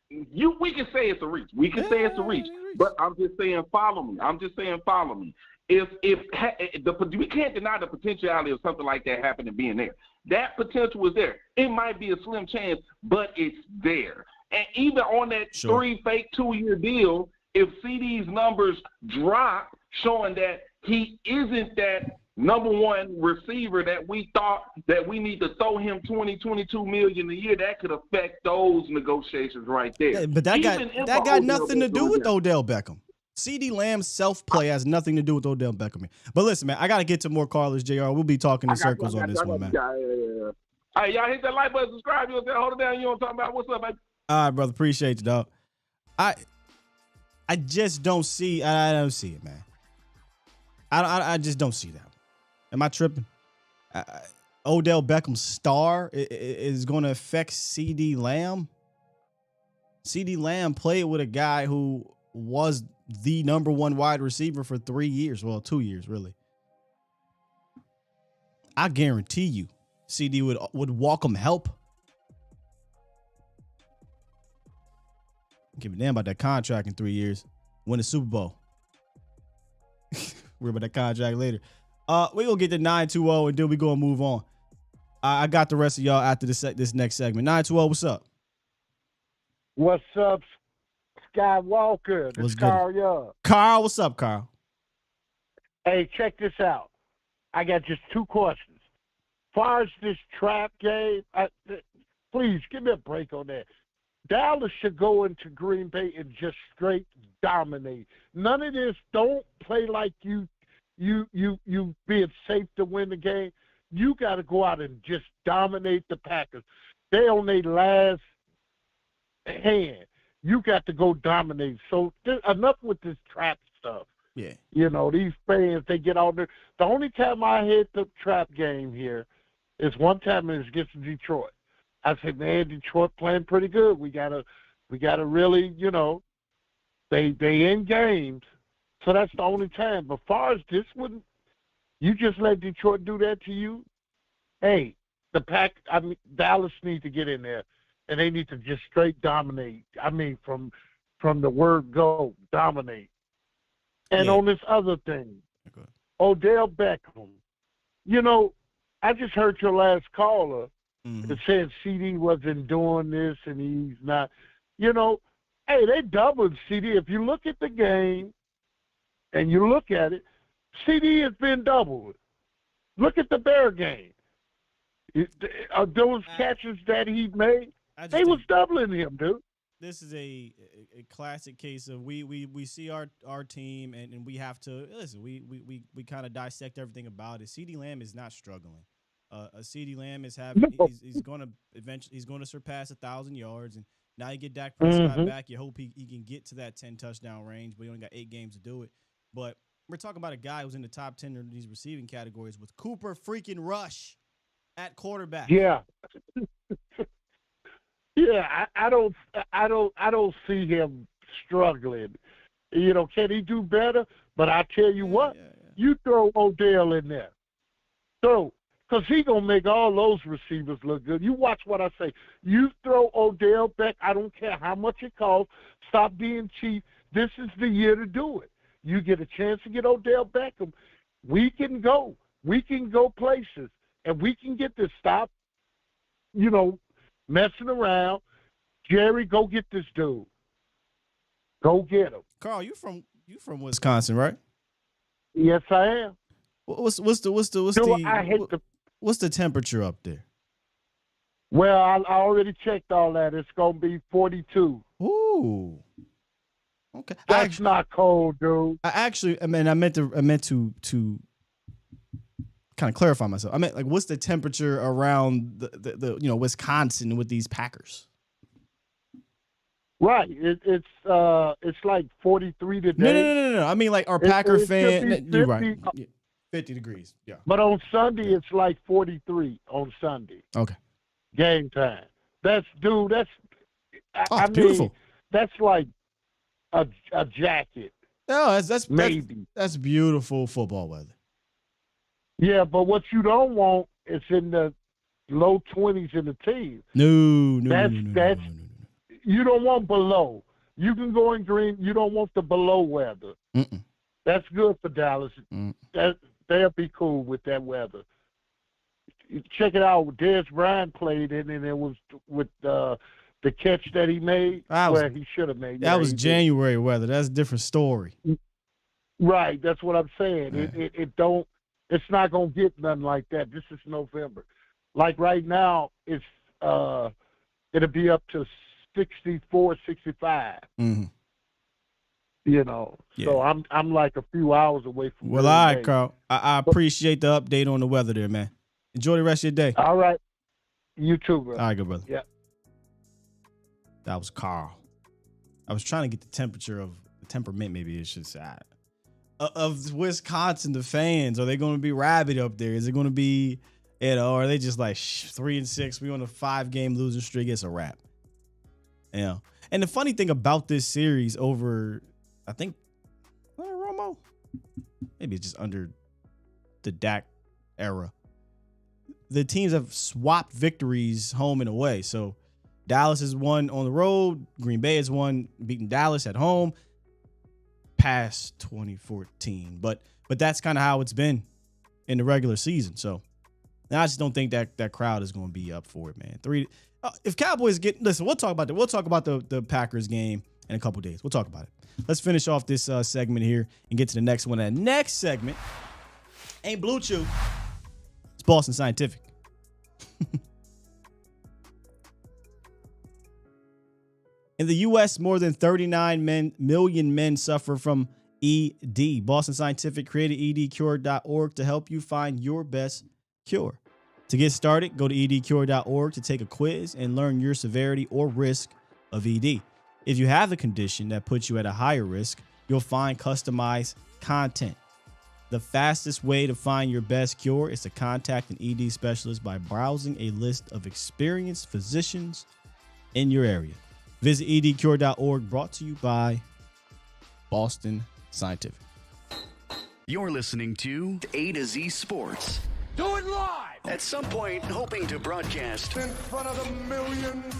We can say it's a reach. We can say it's a reach. But I'm just saying, follow me. If we can't deny the potentiality of something like that happening being there. That potential is there. It might be a slim chance, but it's there. And even on that 3 fake 2-year deal, if CD's numbers drop, showing that he isn't that number one receiver that we thought that we need to throw him $22 million a year, that could affect those negotiations right there. Yeah, but that got nothing to do with Odell Beckham. CeeDee Lamb's self-play has nothing to do with Odell Beckham. But listen, man, I got to get to more callers, JR. We'll be talking in circles on this one, man. Hey, y'all hit that like button, subscribe. You hold it down. You know what I'm talking about? What's up, baby? All right, brother. Appreciate you, dog. I just don't see. I don't see it, man. I just don't see that. Am I tripping? Odell Beckham's star is going to affect CeeDee Lamb. CeeDee Lamb played with a guy who was the number one wide receiver for 3 years. Well, 2 years, really. I guarantee you, CD would welcome help. Give a damn about that contract in 3 years. Win a Super Bowl. We're about that contract later. We're going to get to 920 and then we're going to move on. I got the rest of y'all after this next segment. 920, what's up? What's up, Skywalker? This What's is Carl Young. Carl, what's up, Carl? Hey, check this out. I got just 2 questions. As far as this trap game, please give me a break on that. Dallas should go into Green Bay and just straight dominate. None of this. Don't play like you being safe to win the game. You got to go out and just dominate the Packers. They on their last hand. You got to go dominate. So enough with this trap stuff. Yeah. You know, these fans, they get out there. The only time I hit the trap game here is one time it was against Detroit. I said, man, Detroit playing pretty good. We gotta really, you know, they in games. So that's the only time. But far as this one, you just let Detroit do that to you. Hey, Dallas needs to get in there, and they need to just straight dominate. I mean, from the word go, dominate. And on this other thing, Odell Beckham, you know, I just heard your last caller that said CD wasn't doing this and he's not. You know, hey, they doubled CD. If you look at the game and you look at it, CD has been doubled. Look at the Bear game. Those catches that he made, they was doubling him, dude. This is a classic case of we see our team and we have to listen. We kind of dissect everything about it. CeeDee Lamb is not struggling. CeeDee Lamb is he's going to eventually surpass 1,000 yards, and now you get Dak Prescott back. You hope he can get to that 10 touchdown range, but he only got 8 games to do it. But we're talking about a guy who's in the top 10 of these receiving categories with Cooper freaking Rush at quarterback. Yeah. Yeah, I don't see him struggling. You know, can he do better? But I tell you what, you throw Odell in there. So, because he going to make all those receivers look good. You watch what I say. You throw Odell back, I don't care how much it costs. Stop being cheap. This is the year to do it. You get a chance to get Odell Beckham. We can go. We can go places. And we can get this. Stop, you know, messing around. Jerry, go get this dude. Go get him. Carl, you from Wisconsin, right? Yes, I am. What's the temperature up there? Well, I already checked all that. It's gonna be 42. Ooh. Okay. That's not cold, dude. I meant to kind of clarify myself. I meant, like, what's the temperature around the Wisconsin with these Packers? Right. It's like 43 today. No. I mean, like, our Packer fan. You're right. 50 degrees. Yeah. But on Sunday, it's like 43 on Sunday. Okay. Game time. That's beautiful. That's like a jacket. No, that's beautiful football weather. Yeah, but what you don't want is in the low 20s in the team. No. You don't want below. You can go in green. You don't want the below weather. Mm-mm. That's good for Dallas. Mm. They'll be cool with that weather. Check it out. Dez Bryant played in, and it was with the catch that he made where he should have made. That was January weather. That's a different story. Right. That's what I'm saying. Yeah. It's not gonna get nothing like that. This is November. Like right now, it'll be up to 64, 65. Mm-hmm. You know, so I'm like a few hours away from. Well, all right, Carl. I appreciate the update on the weather there, man. Enjoy the rest of your day. All right. You too, bro. All right, good brother. Yeah. That was Carl. I was trying to get the temperament, maybe it should say, of Wisconsin, the fans. Are they going to be rabid up there? Is it going to be, or are they just like 3-6? We on a 5-game losing streak. It's a wrap. You know. And the funny thing about this series over, I think, Romo, maybe it's just under the Dak era. The teams have swapped victories home and away. So Dallas has won on the road. Green Bay has won, beating Dallas at home past 2014. But that's kind of how it's been in the regular season. So I just don't think that crowd is going to be up for it, man. If Cowboys listen, we'll talk about that. We'll talk about the Packers game in a couple days. We'll talk about it. Let's finish off this segment here and get to the next one. That next segment ain't Blue Chew. It's Boston Scientific. In the U.S., more than 39 million men suffer from ED. Boston Scientific created edcure.org to help you find your best cure. To get started, go to edcure.org to take a quiz and learn your severity or risk of ED. If you have a condition that puts you at a higher risk, you'll find customized content. The fastest way to find your best cure is to contact an ED specialist by browsing a list of experienced physicians in your area. Visit edcure.org, brought to you by Boston Scientific. You're listening to A to Z Sports. Do it live! At some point, hoping to broadcast In front of the millions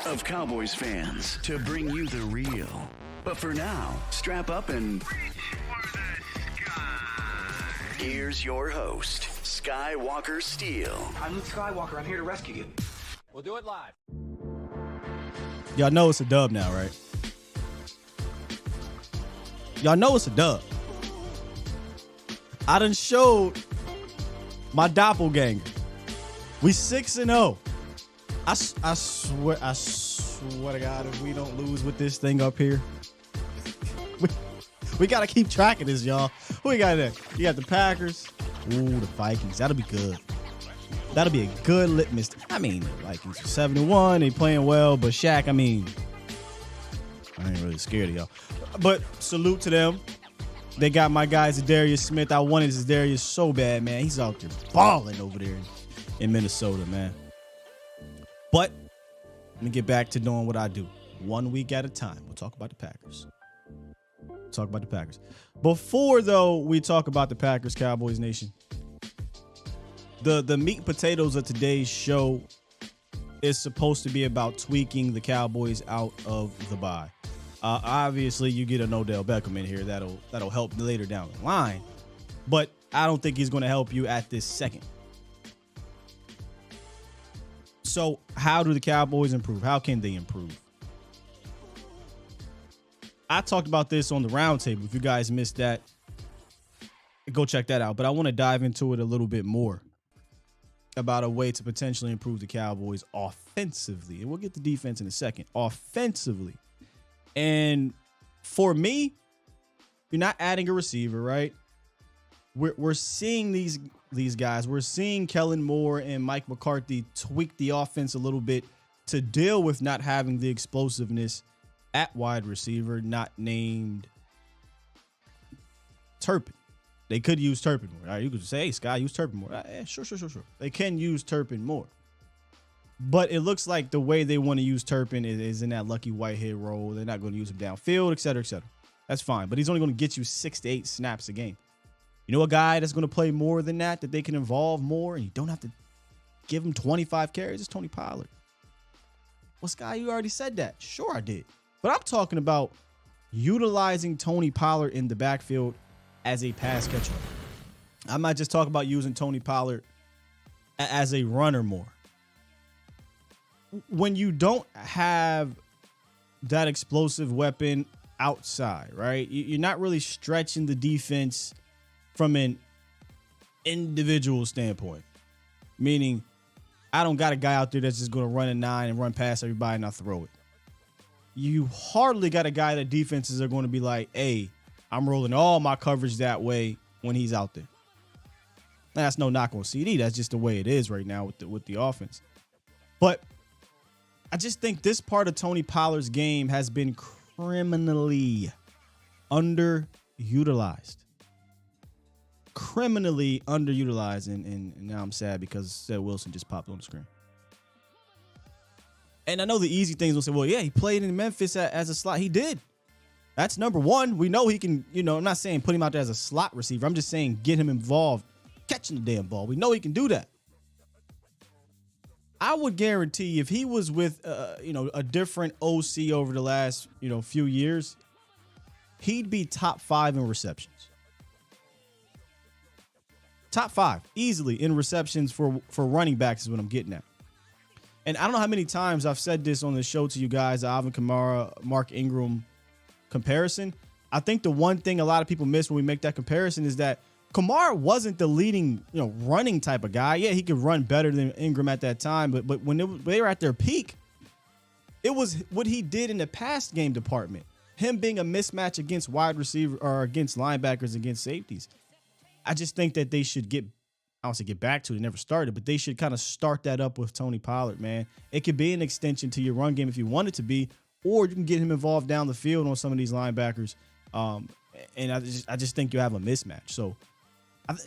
of Cowboys fans to bring you the real. But for now, strap up and here's your host, Skywalker Steele. I'm Luke Skywalker. I'm here to rescue you. We'll do it live. Y'all know it's a dub now, right? Y'all know it's a dub. I done showed my doppelganger. We 6-0. I swear to God, if we don't lose with this thing up here, we got to keep track of this, y'all. Who we got there? You got the Packers. Ooh, the Vikings. That'll be good. That'll be a good litmus. I mean, the Vikings are 7-1. They playing well, but Shaq, I mean, I ain't really scared of y'all. But salute to them. They got my guy Zadarius Smith. I wanted Zadarius so bad, man. He's out there balling over there in Minnesota, man. But let me get back to doing what I do. 1 week at a time. We'll talk about the Packers. Before, though, we talk about the Packers, Cowboys Nation, the meat and potatoes of today's show is supposed to be about tweaking the Cowboys out of the bye. Obviously, you get an Odell Beckham in here that'll help later down the line, but I don't think he's going to help you at this second. So, how do the Cowboys improve? How can they improve? I talked about this on the roundtable. If you guys missed that, go check that out. But I want to dive into it a little bit more about a way to potentially improve the Cowboys offensively. And we'll get the defense in a second. Offensively. And for me, you're not adding a receiver, right? We're seeing these guys. We're seeing Kellen Moore and Mike McCarthy tweak the offense a little bit to deal with not having the explosiveness at wide receiver, not named Turpin. They could use Turpin more. All right, you could say, hey, Sky, use Turpin more. Sure. They can use Turpin more. But it looks like the way they want to use Turpin is in that Lucky Whitehead role. They're not going to use him downfield, et cetera, et cetera. That's fine. But he's only going to get you 6 to 8 snaps a game. You know a guy that's going to play more than that they can involve more, and you don't have to give him 25 carries? It's Tony Pollard. Well, Sky, you already said that. Sure, I did. But I'm talking about utilizing Tony Pollard in the backfield as a pass catcher. I'm not just talking about using Tony Pollard as a runner more. When you don't have that explosive weapon outside, right? You're not really stretching the defense from an individual standpoint. Meaning, I don't got a guy out there that's just going to run a 9 and run past everybody and not throw it. You hardly got a guy that defenses are going to be like, hey, I'm rolling all my coverage that way when he's out there. Now, that's no knock on CD. That's just the way it is right now with the offense. But I just think this part of Tony Pollard's game has been criminally underutilized. Criminally underutilized. And now I'm sad because Seth Wilson just popped on the screen. And I know the easy things will say, well, yeah, he played in Memphis as a slot. He did. That's number one. We know he can, I'm not saying put him out there as a slot receiver. I'm just saying get him involved catching the damn ball. We know he can do that. I would guarantee if he was with, a different OC over the last, few years, he'd be top 5 in receptions. Top 5 easily in receptions for running backs is what I'm getting at. And I don't know how many times I've said this on the show to you guys, the Alvin Kamara, Mark Ingram comparison. I think the one thing a lot of people miss when we make that comparison is that Kamara wasn't the leading, running type of guy. Yeah, he could run better than Ingram at that time, but when they were at their peak, it was what he did in the pass game department. Him being a mismatch against wide receiver or against linebackers, against safeties. I just think that they should get back to it. It never started, but they should kind of start that up with Tony Pollard, man. It could be an extension to your run game if you want it to be, or you can get him involved down the field on some of these linebackers. And I just think you have a mismatch. So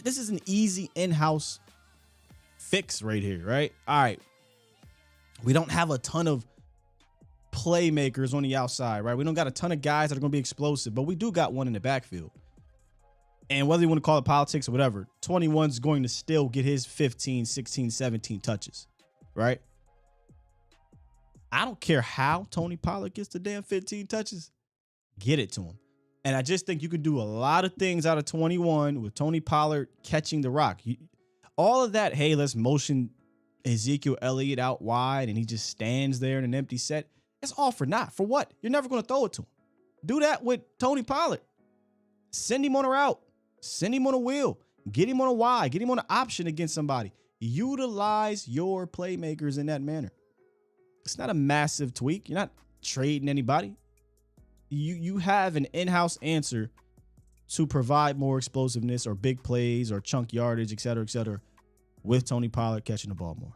this is an easy in-house fix right here, right? All right. We don't have a ton of playmakers on the outside, right? We don't got a ton of guys that are going to be explosive, but we do got one in the backfield. And whether you want to call it politics or whatever, 21's going to still get his 15, 16, 17 touches, right? I don't care how Tony Pollard gets the damn 15 touches. Get it to him. And I just think you could do a lot of things out of 21 with Tony Pollard catching the rock. All of that, hey, let's motion Ezekiel Elliott out wide and he just stands there in an empty set. It's all for naught. For what? You're never going to throw it to him. Do that with Tony Pollard. Send him on a route. Send him on a wheel. Get him on a Y. Get him on an option against somebody. Utilize your playmakers in that manner. It's not a massive tweak. You're not trading anybody. You have an in-house answer to provide more explosiveness or big plays or chunk yardage, et cetera, with Tony Pollard catching the ball more.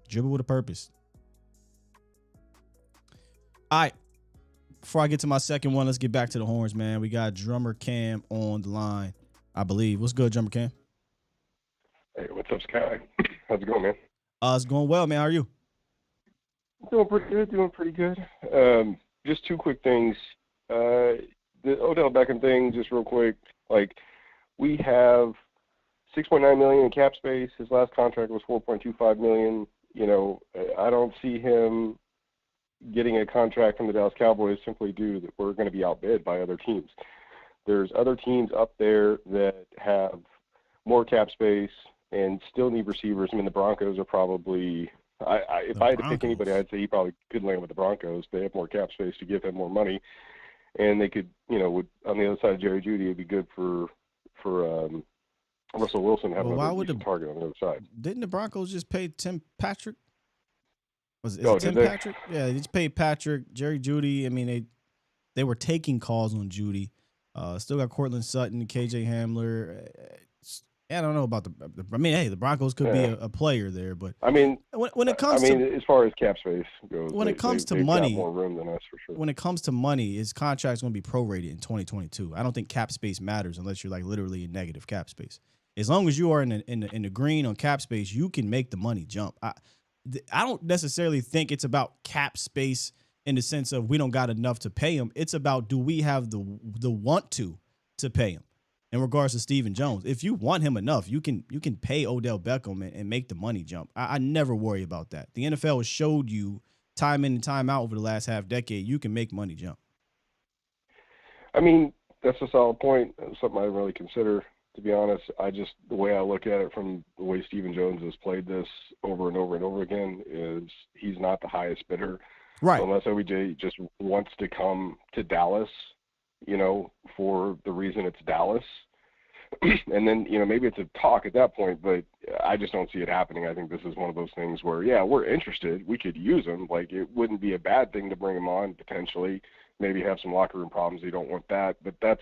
Dribble with a purpose. All right. Before I get to my second one, let's get back to the horns, man. We got Drummer Cam on the line, I believe. What's good, Drummer Cam? Hey, what's up, Sky? How's it going, man? It's going well, man. How are you? Doing pretty good. Just two quick things. The Odell Beckham thing, just real quick. Like, we have $6.9 million in cap space. His last contract was $4.25 million. I don't see him getting a contract from the Dallas Cowboys simply due to that we're going to be outbid by other teams. There's other teams up there that have more cap space and still need receivers. I mean, the Broncos are probably if I had to pick anybody, I'd say he probably could land with the Broncos. They have more cap space to give him more money, and they could, would on the other side of Jerry Jeudy, it'd be good for Russell Wilson having a target on the other side. Didn't the Broncos just pay Tim Patrick? Is it Tim they? Patrick? Yeah, they just paid Patrick, Jerry Jeudy. I mean, they were taking calls on Jeudy. Still got Cortland Sutton, KJ Hamler. I don't know about the Broncos could be a player there, but I mean, when it comes as far as cap space goes, when it comes to they've money, got more room than us for sure. When it comes to money, his contract's going to be prorated in 2022. I don't think cap space matters unless you're like literally in negative cap space. As long as you are in the green on cap space, you can make the money jump. I don't necessarily think it's about cap space in the sense of we don't got enough to pay him. It's about, do we have the want to pay him? in regards to Stephen Jones. If you want him enough, you can pay Odell Beckham and make the money jump. I never worry about that. The NFL has showed you time in and time out over the last half decade, you can make money jump. I mean, that's a solid point. Something I didn't really consider, to be honest. The way I look at it from the way Stephen Jones has played this over and over and over again is he's not the highest bidder. Right. So unless OBJ just wants to come to Dallas, for the reason it's Dallas, and then, maybe it's a talk at that point, but I just don't see it happening. I think this is one of those things where, yeah, we're interested. We could use him. Like, it wouldn't be a bad thing to bring him on, potentially. Maybe have some locker room problems. You don't want that. But that's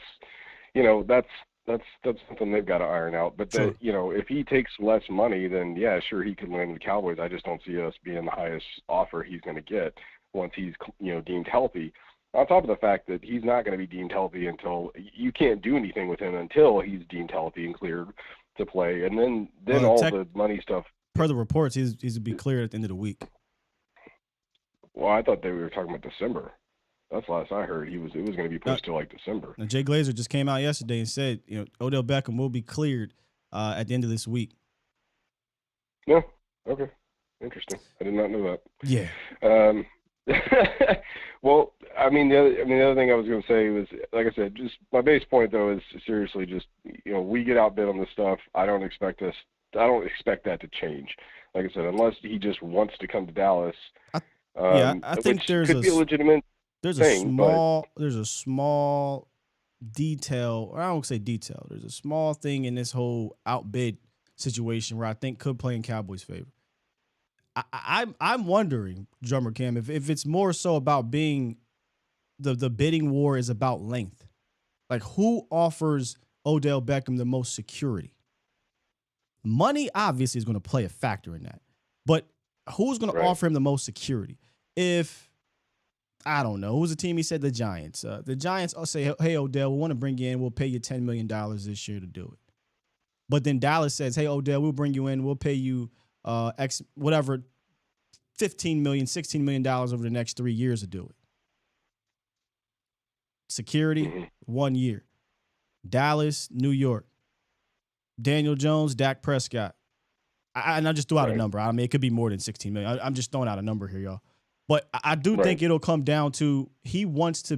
something they've got to iron out. But, Sure. If he takes less money, then, yeah, sure, he could land the Cowboys. I just don't see us being the highest offer he's going to get once he's, deemed healthy. On top of the fact that he's not going to be deemed healthy until you can't do anything with him until he's deemed healthy and cleared to play. And then the money stuff. Per the reports, he's to be cleared at the end of the week. Well, I thought they were talking about December. That's the last I heard. It was going to be pushed to like December. Now, Jay Glazer just came out yesterday and said, Odell Beckham will be cleared at the end of this week. Yeah. Okay. Interesting. I did not know that. Yeah. Well, the other thing I was going to say was, like I said, just my base point though is seriously just, we get outbid on this stuff. I don't expect that to change. Like I said, unless he just wants to come to Dallas. I think could be a legitimate. There's a small detail, or I don't say detail. There's a small thing in this whole outbid situation where I think could play in Cowboys' favor. I'm wondering, Drummer Cam, if it's more so about being the bidding war is about length. Like, who offers Odell Beckham the most security? Money obviously is going to play a factor in that, but who's going to offer him the most security? If I don't know who's the team, he said the Giants. The Giants will say, "Hey Odell, we want to bring you in. We'll pay you $10 million this year to do it." But then Dallas says, "Hey Odell, we'll bring you in. We'll pay you $15 million, $16 million over the next 3 years to do it." Security, 1 year. Dallas, New York. Daniel Jones, Dak Prescott. I just threw out a number. I mean, it could be more than $16 million. I'm just throwing out a number here, y'all. But I do think it'll come down to he wants to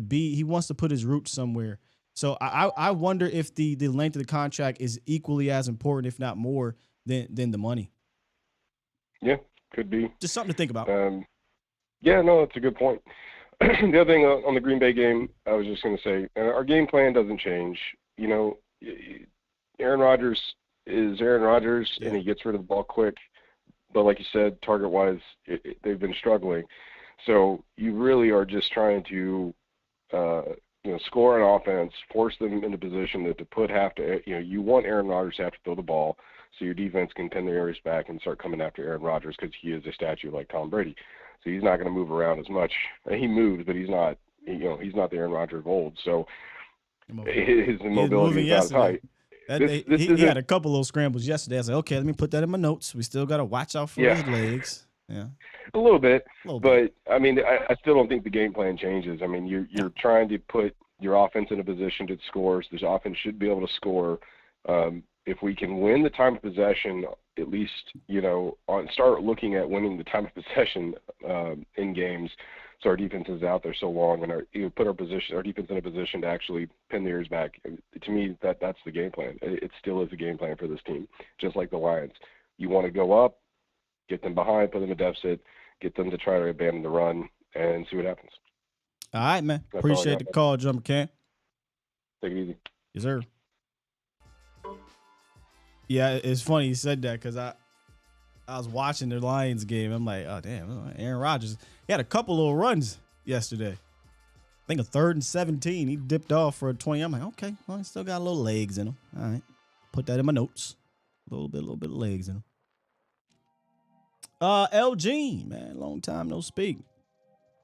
put his roots somewhere. So I wonder if the length of the contract is equally as important, if not more, than the money. Yeah, could be. Just something to think about. Yeah, no, that's a good point. The other thing on the Green Bay game, I was just going to say, our game plan doesn't change. Aaron Rodgers is Aaron Rodgers, and he gets rid of the ball quick. But like you said, target-wise, they've been struggling. So you really are just trying to, score an offense, force them into position to put you want Aaron Rodgers to have to throw the ball so your defense can pin the areas back and start coming after Aaron Rodgers because he is a statue like Tom Brady. So he's not going to move around as much. He moves, but he's not, he's not the Aaron Rodgers of old. So his mobility is not as high. He had a couple of scrambles yesterday. I was like, okay, let me put that in my notes. We still got to watch out for his legs. Yeah, a little bit. But I mean, I still don't think the game plan changes. I mean, you're trying to put your offense in a position to score. So this offense should be able to score. If we can win the time of possession, at least start looking at winning the time of possession in games. So our defense is out there so long, and put our defense in a position to actually pin the ears back. To me, that's the game plan. It still is a game plan for this team, just like the Lions. You want to go up, get them behind, put them in deficit, get them to try to abandon the run, and see what happens. All right, man. Appreciate the call, Jumper Cam. Take it easy. Yes, sir. Yeah, it's funny you said that because I was watching the Lions game. I'm like, oh, damn, Aaron Rodgers. He had a couple little runs yesterday. I think a 3rd and 17. He dipped off for a 20. I'm like, okay, well, he still got a little legs in him. All right. Put that in my notes. A little bit of legs in him. LG, man, long time no speak.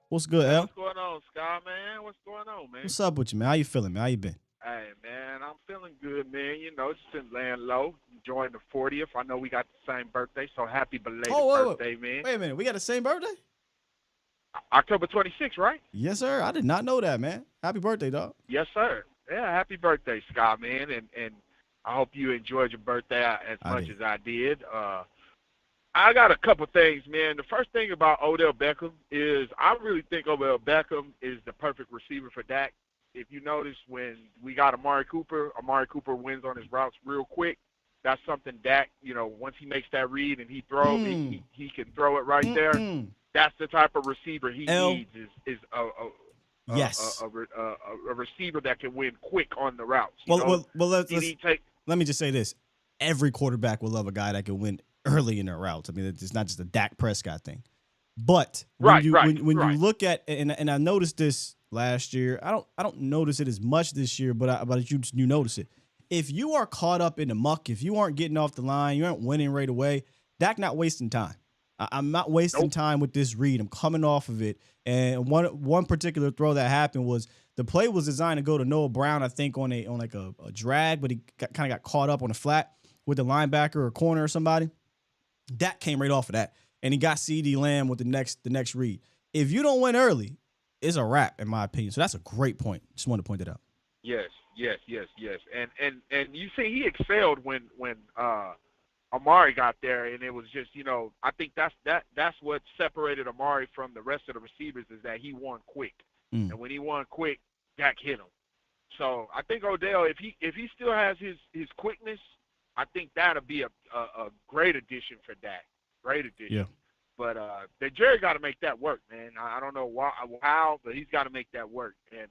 What's good, L? What's going on, Scott, man? What's going on, man? What's up with you, man? How you feeling, man? How you been? Hey, man, I'm feeling good, man. Just been laying low, enjoying the 40th. I know we got the same birthday, so happy belated birthday, man. Wait a minute. We got the same birthday? October 26th, right? Yes, sir. I did not know that, man. Happy birthday, dog. Yes, sir. Yeah, happy birthday, Scott, man, and I hope you enjoyed your birthday as much as I did. I got a couple things, man. The first thing about Odell Beckham is I really think Odell Beckham is the perfect receiver for Dak. If you notice, when we got Amari Cooper wins on his routes real quick. That's something Dak, once he makes that read and he throws, he can throw it right there. That's the type of receiver he needs is a receiver that can win quick on the routes. Let me just say this. Every quarterback will love a guy that can win early in their routes. I mean, it's not just a Dak Prescott thing. But when you look at, and I noticed this last year, I don't notice it as much this year, but you notice it. If you are caught up in the muck, if you aren't getting off the line, you aren't winning right away, Dak not wasting time. I'm not wasting time with this read. I'm coming off of it. And one particular throw that happened was the play was designed to go to Noah Brown, I think, on a drag, but he kind of got caught up on a flat with the linebacker or corner or somebody. Dak came right off of that, and he got CeeDee Lamb with the next read. If you don't win early, it's a wrap, in my opinion. So that's a great point. Just wanted to point that out. Yes. And you see, he excelled when Amari got there, and it was just, I think that's what separated Amari from the rest of the receivers is that he won quick, and when he won quick, Dak hit him. So I think Odell, if he still has his quickness, I think that'll be a great addition for Dak. Great addition. Yeah. But Jerry got to make that work, man. I don't know how, but he's got to make that work. And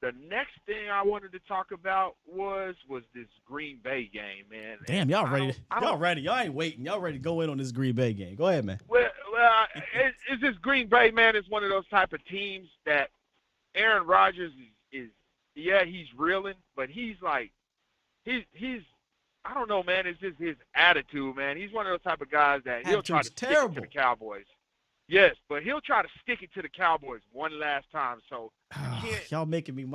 the next thing I wanted to talk about was this Green Bay game, man. Damn, y'all ready? Y'all ready? Y'all ain't waiting. Y'all ready to go in on this Green Bay game? Go ahead, man. Well, it's this Green Bay, man. It's one of those type of teams that Aaron Rodgers is he's reeling, but he's like he's I don't know, man. It's just his attitude, man. He's one of those type of guys that he'll try to stick it to the Cowboys. Yes, but he'll try to stick it to the Cowboys one last time. So y'all making me.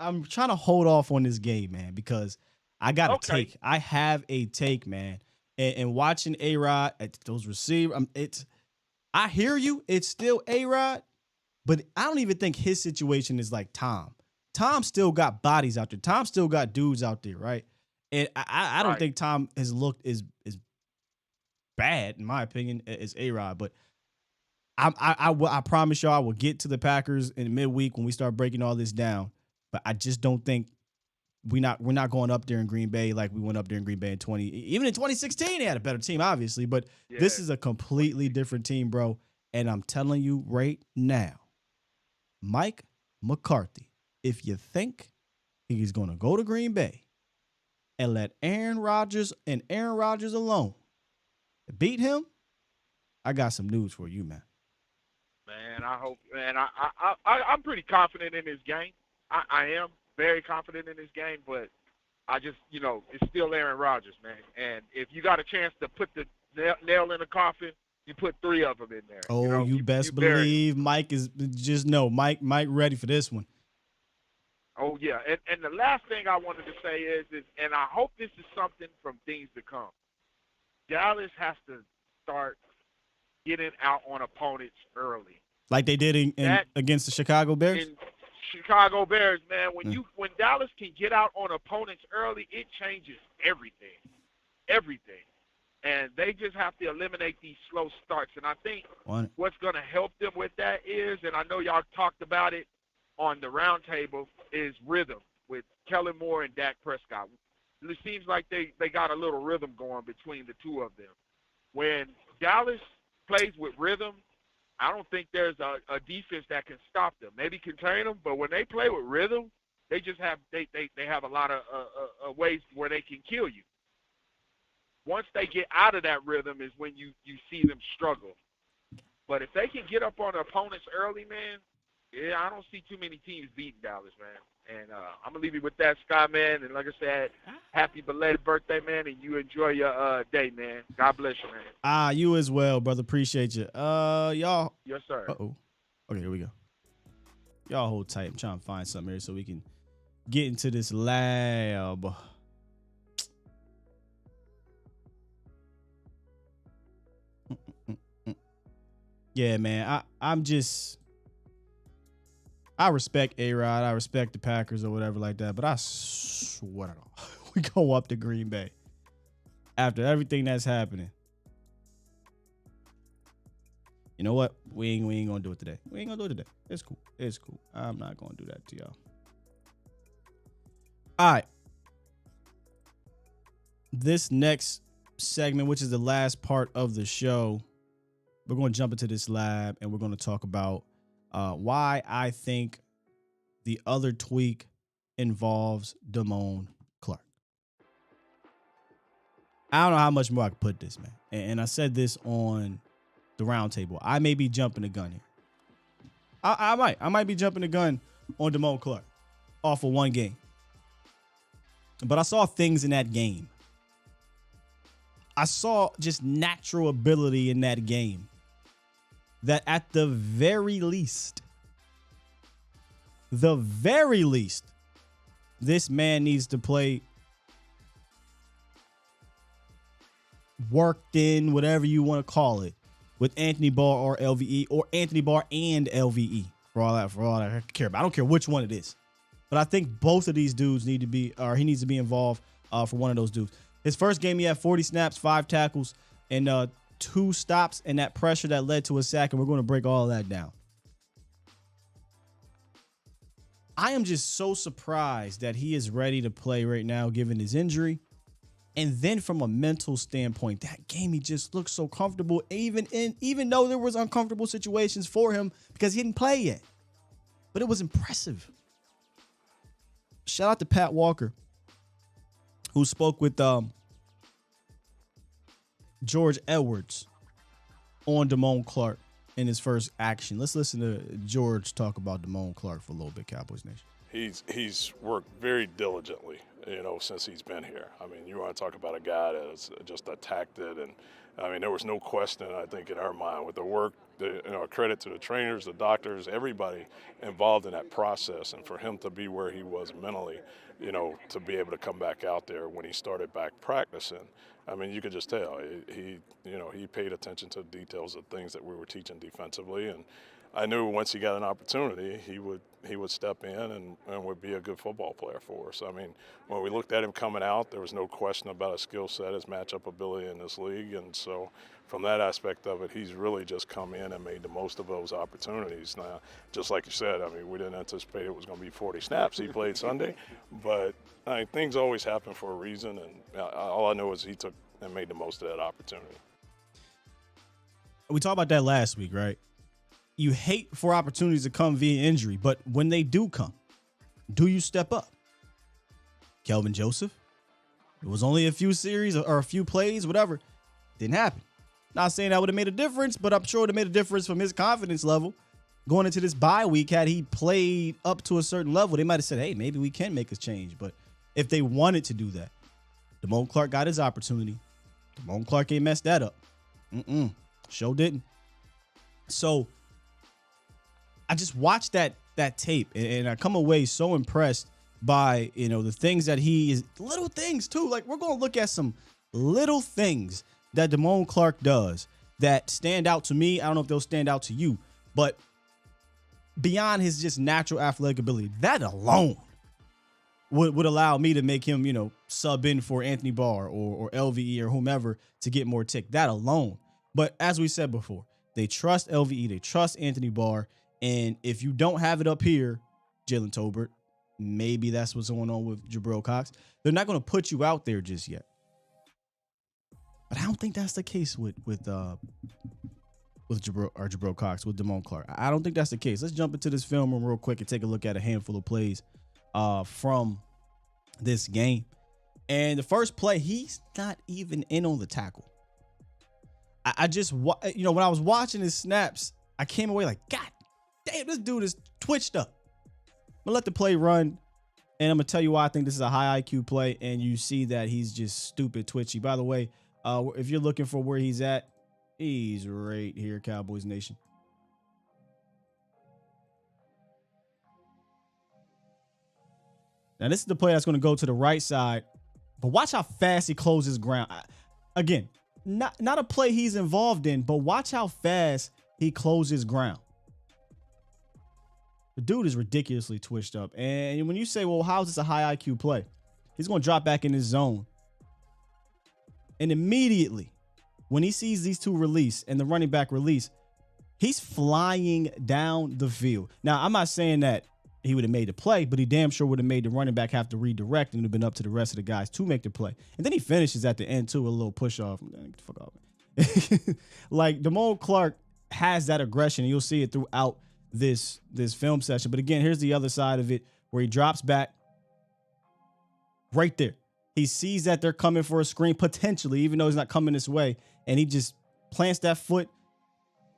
I'm trying to hold off on this game, man, because I got a take. I have a take, man. And watching A-Rod at those receivers, I hear you. It's still A-Rod, but I don't even think his situation is like Tom. Tom still got bodies out there. Tom still got dudes out there, right? And I don't think Tom has looked as bad, in my opinion, as A-Rod. But I promise y'all I will get to the Packers in midweek when we start breaking all this down. But I just don't think we're not going up there in Green Bay like we went up there in Green Bay in 20. Even in 2016, they had a better team, obviously. But this is a completely different team, bro. And I'm telling you right now, Mike McCarthy, if you think he's going to go to Green Bay and let Aaron Rodgers alone beat him, I got some news for you, man. Man, I hope, man. I'm pretty confident in this game. I am very confident in this game, but I just, it's still Aaron Rodgers, man. And if you got a chance to put the nail in the coffin, you put 3 of them in there. Oh, you best believe Mike is Mike ready for this one. Oh, yeah. And the last thing I wanted to say is, and I hope this is something from things to come, Dallas has to start getting out on opponents early. Like they did against the Chicago Bears? In Chicago Bears, man, when Dallas can get out on opponents early, it changes everything. Everything. And they just have to eliminate these slow starts. And I think what's going to help them with that is, and I know y'all talked about it on the roundtable, is rhythm with Kellen Moore and Dak Prescott. It seems like they got a little rhythm going between the two of them. When Dallas plays with rhythm, I don't think there's a defense that can stop them. Maybe contain them, but when they play with rhythm, they just have they have a lot of ways where they can kill you. Once they get out of that rhythm is when you see them struggle. But if they can get up on the opponents early, man, I don't see too many teams beating Dallas, man. And I'm going to leave you with that, Scott, man. And like I said, happy belated birthday, man, and you enjoy your day, man. God bless you, man. You as well, brother. Appreciate you. Y'all. Yes, sir. Uh-oh. Okay, here we go. Y'all hold tight. I'm trying to find something here so we can get into this lab. Yeah, man. I'm just... I respect A-Rod. I respect the Packers or whatever like that. But I swear to God, we go up to Green Bay after everything that's happening. You know what? We ain't going to do it today. We ain't going to do it today. It's cool. It's cool. I'm not going to do that to y'all. All right. This next segment, which is the last part of the show, we're going to jump into this lab and we're going to talk about why I think the other tweak involves Damon Clark. I don't know how much more I can put this, man. And I said this on the roundtable. I may be jumping the gun here. I might be jumping the gun on Damon Clark off of one game. But I saw things in that game. I saw just natural ability in that game that at the very least, this man needs to play worked in, whatever you want to call it, with Anthony Barr or LVE, or Anthony Barr and LVE for all that I care about. I don't care which one it is. But I think both of these dudes need to be, or he needs to be involved for one of those dudes. His first game, he had 40 snaps, 5 tackles, and 2 stops, and that pressure that led to a sack, and we're going to break all of that down. I am just so surprised that he is ready to play right now, given his injury. And then from a mental standpoint, that game, he just looked so comfortable, even though there was uncomfortable situations for him because he didn't play yet. But it was impressive. Shout out to Pat Walker, who spoke with George Edwards on Damon Clark in his first action. Let's listen to George talk about Damon Clark for a little bit, Cowboys Nation. He's worked very diligently, since he's been here. I mean, you want to talk about a guy that's just attacked it, and I mean, there was no question, I think, in our mind with the work. Credit to the trainers, the doctors, everybody involved in that process, and for him to be where he was mentally, to be able to come back out there when he started back practicing. I mean, you could just tell he paid attention to the details of things that we were teaching defensively, and I knew once he got an opportunity, he would step in and would be a good football player for us. I mean, when we looked at him coming out, there was no question about his skill set, his matchup ability in this league, and so from that aspect of it, he's really just come in and made the most of those opportunities. Now, just like you said, I mean, we didn't anticipate it was going to be 40 snaps he played Sunday, but I mean, things always happen for a reason, and all I know is he took and made the most of that opportunity. We talked about that last week, right? You hate for opportunities to come via injury, but when they do come, do you step up? Kelvin Joseph, it was only a few series or a few plays, whatever. Didn't happen. Not saying that would have made a difference, but I'm sure it would have made a difference from his confidence level. Going into this bye week, had he played up to a certain level, they might have said, hey, maybe we can make a change. But if they wanted to do that, Damon Clark got his opportunity. Damon Clark ain't messed that up. Sure didn't. So I just watched that tape, and I come away so impressed by, the things that he is, little things too. Like, we're going to look at some little things that Damon Clark does that stand out to me. I don't know if they'll stand out to you, but beyond his just natural athletic ability, that alone would allow me to make him, sub in for Anthony Barr or LVE or whomever to get more tick. That alone. But as we said before, they trust LVE, they trust Anthony Barr, and if you don't have it up here, Jalen Tolbert, maybe that's what's going on with Jabril Cox. They're not going to put you out there just yet. But I don't think that's the case with Jabril Cox, with Damon Clark. I don't think that's the case. Let's jump into this film room real quick and take a look at a handful of plays from this game. And the first play, he's not even in on the tackle. I just, when I was watching his snaps, I came away like, God damn, this dude is twitched up. I'm gonna let the play run, and I'm gonna tell you why I think this is a high IQ play, and you see that he's just stupid twitchy. By the way, if you're looking for where he's at, he's right here, Cowboys Nation. Now, this is the play that's going to go to the right side, but watch how fast he closes ground. Again, not a play he's involved in, but watch how fast he closes ground. The dude is ridiculously twitched up. And when you say, well, how is this a high IQ play? He's going to drop back in his zone. And immediately, when he sees these two release and the running back release, he's flying down the field. Now, I'm not saying that he would have made the play, but he damn sure would have made the running back have to redirect, and it would have been up to the rest of the guys to make the play. And then he finishes at the end, too, with a little push-off. Get the fuck off. Like, Damon Clark has that aggression, and you'll see it throughout this film session. But again, here's the other side of it, where he drops back right there. He sees that they're coming for a screen, potentially, even though he's not coming this way, and he just plants that foot,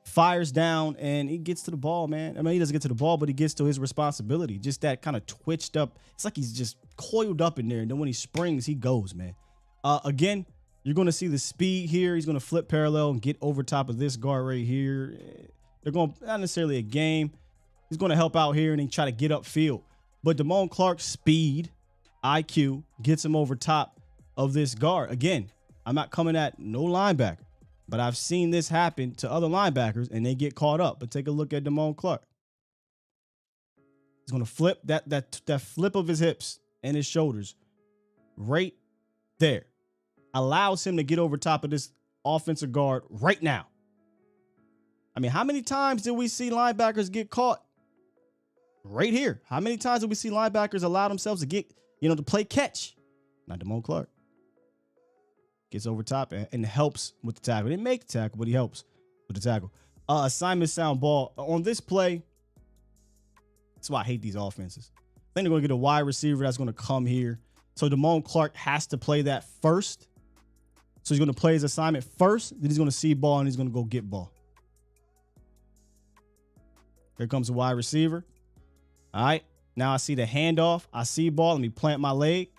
fires down, and he gets to the ball, man. I mean, he doesn't get to the ball, but he gets to his responsibility. Just that kind of twitched up. It's like he's just coiled up in there, and then when he springs, he goes, man. Again, you're going to see the speed here. He's going to flip parallel and get over top of this guard right here. They're going, not necessarily a game. He's going to help out here and then try to get upfield. But Damon Clark's speed, IQ, gets him over top of this guard. Again, I'm not coming at no linebacker, but I've seen this happen to other linebackers and they get caught up. But take a look at Damon Clark. He's going to flip that flip of his hips and his shoulders right there. Allows him to get over top of this offensive guard right now. I mean, how many times did we see linebackers get caught? Right here. How many times did we see linebackers allow themselves to get, to play catch? Not Damon Clark. Gets over top and helps with the tackle. Didn't make the tackle, but he helps with the tackle. Assignment sound ball. On this play, that's why I hate these offenses. I think they're going to get a wide receiver that's going to come here. So Damon Clark has to play that first. So he's going to play his assignment first. Then he's going to see ball and he's going to go get ball. Here comes the wide receiver. All right. Now I see the handoff. I see ball. Let me plant my leg.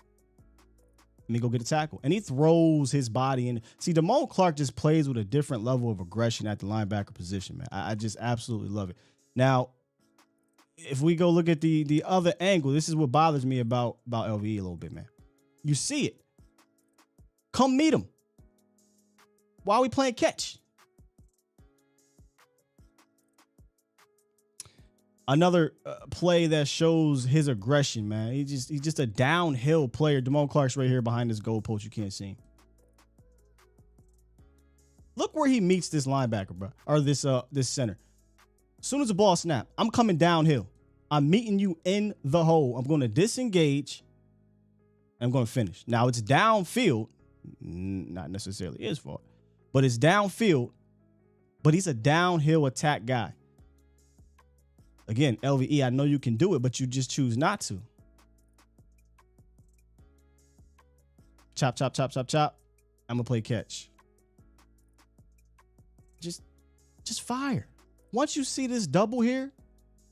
Let me go get a tackle. And he throws his body in. See, Damon Clark just plays with a different level of aggression at the linebacker position, man. I just absolutely love it. Now, if we go look at the other angle, this is what bothers me about LVE a little bit, man. You see it. Come meet him. Why are we playing catch? Another play that shows his aggression, man. He's just a downhill player. Damon Clark's right here behind this goal post. You can't see him. Look where he meets this linebacker, bro, or this center. As soon as the ball snap, I'm coming downhill. I'm meeting you in the hole. I'm going to disengage. And I'm going to finish. Now it's downfield, not necessarily his fault, but it's downfield. But he's a downhill attack guy. Again, LVE, I know you can do it, but you just choose not to. Chop, chop, chop, chop, chop. I'm going to play catch. Just fire. Once you see this double here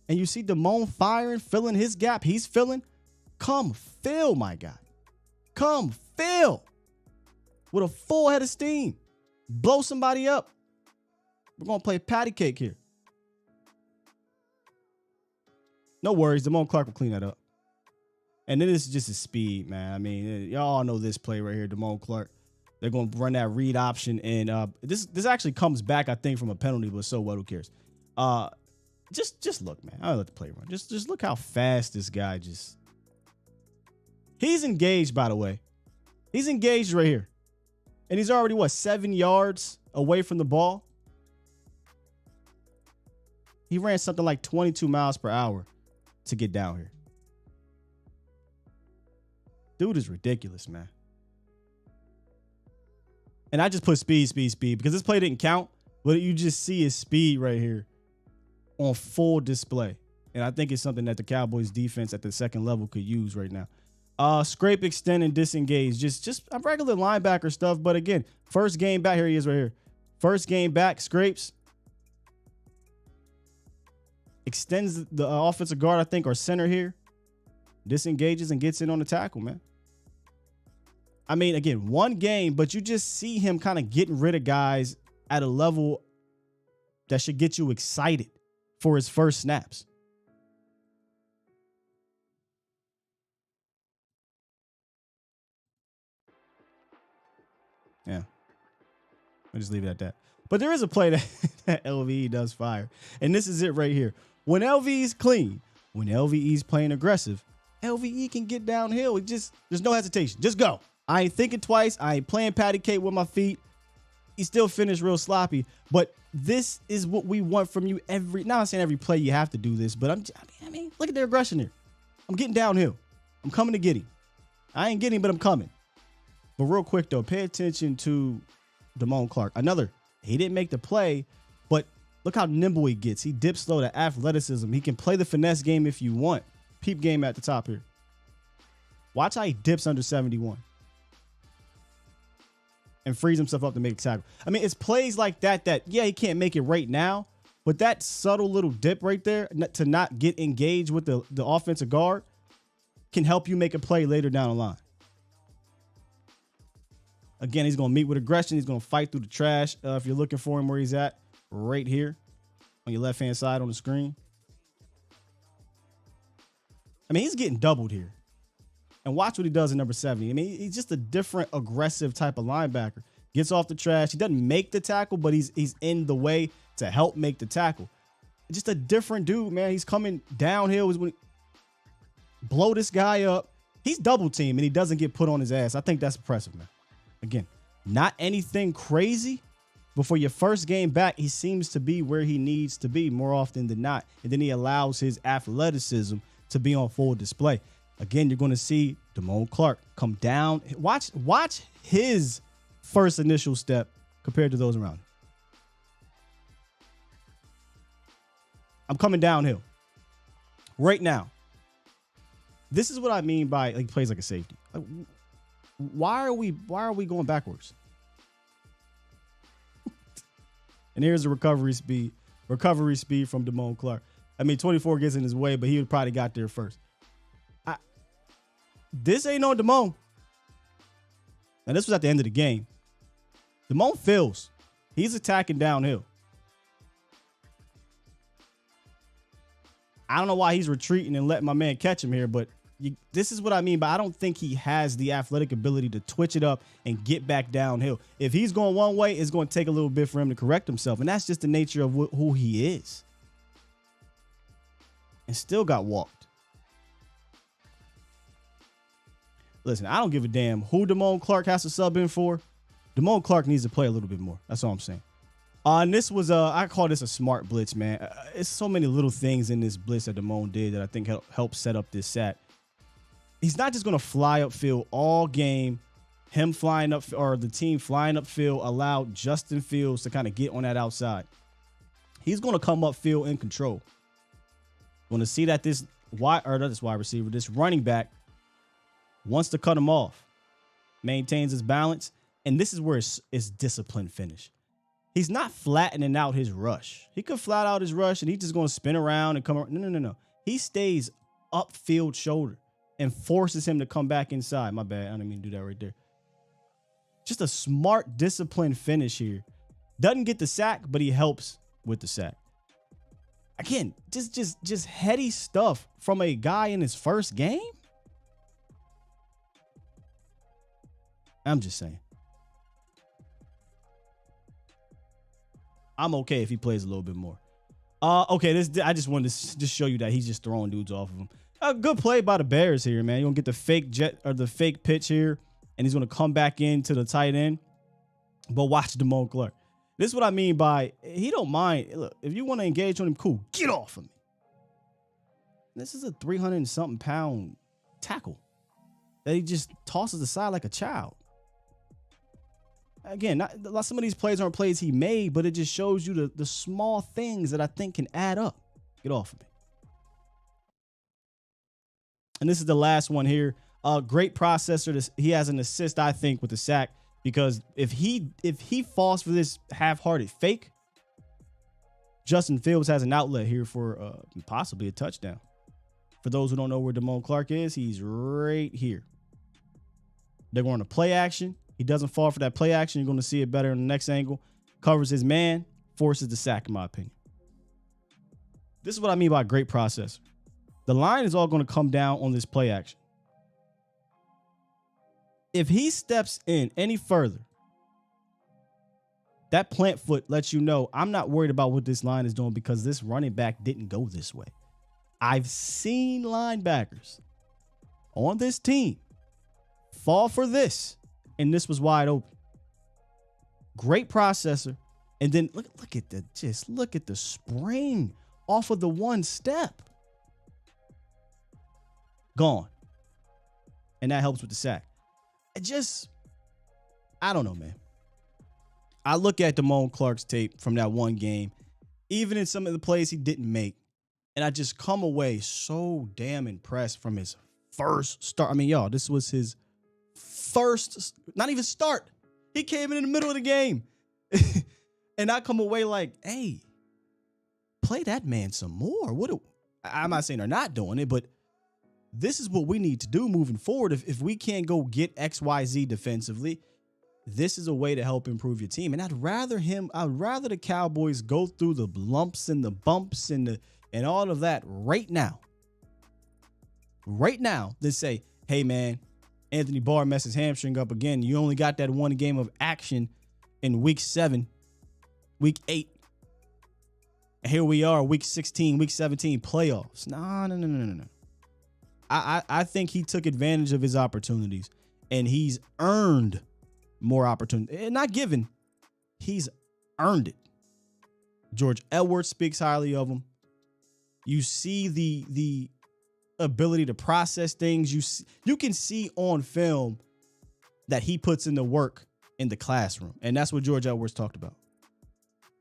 and you see Damon firing, filling his gap, he's filling, come fill, my guy. Come fill with a full head of steam. Blow somebody up. We're going to play patty cake here. No worries. Damon Clark will clean that up. And then this is just his speed, man. I mean, y'all know this play right here, Damon Clark. They're going to run that read option. And this actually comes back, I think, from a penalty, but so what? Who cares? Just look, man. I'll let the play run. Just look how fast this guy just... He's engaged, by the way. He's engaged right here. And he's already, 7 yards away from the ball? He ran something like 22 miles per hour to get down here. Dude is ridiculous, man. And I just put speed, because this play didn't count, but you just see his speed right here on full display. And I think it's something that the Cowboys defense at the second level could use right now. Scrape, extend, and disengage. Just a regular linebacker stuff. But again, first game back. Here he is right here. First game back, scrapes. Extends the offensive guard, I think, or center here. Disengages and gets in on the tackle, man. I mean, again, one game, but you just see him kind of getting rid of guys at a level that should get you excited for his first snaps. Yeah. I'll just leave it at that. But there is a play that LVE does fire. And this is it right here. When LVE's clean, when LVE's playing aggressive, LVE can get downhill. There's no hesitation. Just go. I ain't thinking twice. I ain't playing patty cake with my feet. He still finished real sloppy, but this is what we want from you now I'm saying every play you have to do this, but I mean, look at their aggression here. I'm getting downhill. I'm coming to get him. I ain't getting him, but I'm coming. But real quick though, pay attention to Damon Clark. He didn't make the play, but look how nimble he gets. He dips slow to athleticism. He can play the finesse game if you want. Peep game at the top here. Watch how he dips under 71. And frees himself up to make a tackle. I mean, it's plays like that, yeah, he can't make it right now, but that subtle little dip right there to not get engaged with the offensive guard can help you make a play later down the line. Again, he's going to meet with aggression. He's going to fight through the trash. If you're looking for him where he's at, right here on your left-hand side on the screen. I mean, he's getting doubled here. And watch what he does in number 70. I mean, he's just a different aggressive type of linebacker. Gets off the trash. He doesn't make the tackle, but he's in the way to help make the tackle. Just a different dude, man. He's coming downhill. Blow this guy up. He's double teamed and he doesn't get put on his ass. I think that's impressive, man. Again, not anything crazy, but for your first game back, he seems to be where he needs to be more often than not. And then he allows his athleticism to be on full display. Again, you're going to see Damon Clark come down. Watch his first initial step compared to those around him. I'm coming downhill right now. This is what I mean by like plays like a safety. Why are we going backwards? And here's the recovery speed from Damon Clark. I mean, 24 gets in his way, but he would probably got there first. This ain't on Damon. Now, this was at the end of the game. Damon feels. He's attacking downhill. I don't know why he's retreating and letting my man catch him here, but this is what I mean by I don't think he has the athletic ability to twitch it up and get back downhill. If he's going one way, it's going to take a little bit for him to correct himself, and that's just the nature of who he is. And still got walked. Listen, I don't give a damn who Damon Clark has to sub in for. Damon Clark needs to play a little bit more. That's all I'm saying. And this was, I call this a smart blitz, man. It's so many little things in this blitz that Damon did that I think helped set up this sack. He's not just going to fly upfield all game. Him flying up, or the team flying upfield, allowed Justin Fields to kind of get on that outside. He's going to come upfield in control. Going to see that this wide receiver, this running back, wants to cut him off, maintains his balance, and this is where it's disciplined finish. He's not flattening out his rush. He could flat out his rush, and he's just going to spin around and come around. No. He stays upfield shoulder and forces him to come back inside. My bad. I didn't mean to do that right there. Just a smart, disciplined finish here. Doesn't get the sack, but he helps with the sack. Again, just heady stuff from a guy in his first game. I'm just saying. I'm okay if he plays a little bit more. Okay, I just wanted to just show you that he's just throwing dudes off of him. A good play by the Bears here, man. You're gonna get the fake jet or the fake pitch here, and he's gonna come back into the tight end. But watch Damon Clark. This is what I mean by he don't mind. Look, if you want to engage on him, cool. Get off of me. This is a 300 and something pound tackle that he just tosses aside like a child. Again, some of these plays aren't plays he made, but it just shows you the small things that I think can add up. Get off of me. And this is the last one here. Great processor. He has an assist, I think, with the sack, because if he falls for this half-hearted fake, Justin Fields has an outlet here for possibly a touchdown. For those who don't know where Damon Clark is, he's right here. They're going to play action. He doesn't fall for that play action. You're going to see it better in the next angle. Covers his man, forces the sack, in my opinion. This is what I mean by great processor. The line is all going to come down on this play action. If he steps in any further, that plant foot lets you know I'm not worried about what this line is doing because this running back didn't go this way. I've seen linebackers on this team fall for this, and this was wide open. Great processor, and then look at the spring off of the one step. Gone. And that helps with the sack. I don't know, man. I look at Damon Clark's tape from that one game, even in some of the plays he didn't make, and I just come away so damn impressed from his first start. I mean, y'all, this was his first, not even start. He came in the middle of the game. And I come away like, hey, play that man some more. I'm not saying they're not doing it, but this is what we need to do moving forward. If we can't go get XYZ defensively, this is a way to help improve your team. And I'd rather the Cowboys go through the lumps and the bumps and all of that right now than say, hey, man, Anthony Barr messed his hamstring up again. You only got that one game of action in week 7, week 8. And here we are, week 16, week 17, playoffs. No. I think he took advantage of his opportunities, and he's earned more opportunity. And not given, he's earned it. George Edwards speaks highly of him. You see the ability to process things. You can see on film that he puts in the work in the classroom. And that's what George Edwards talked about.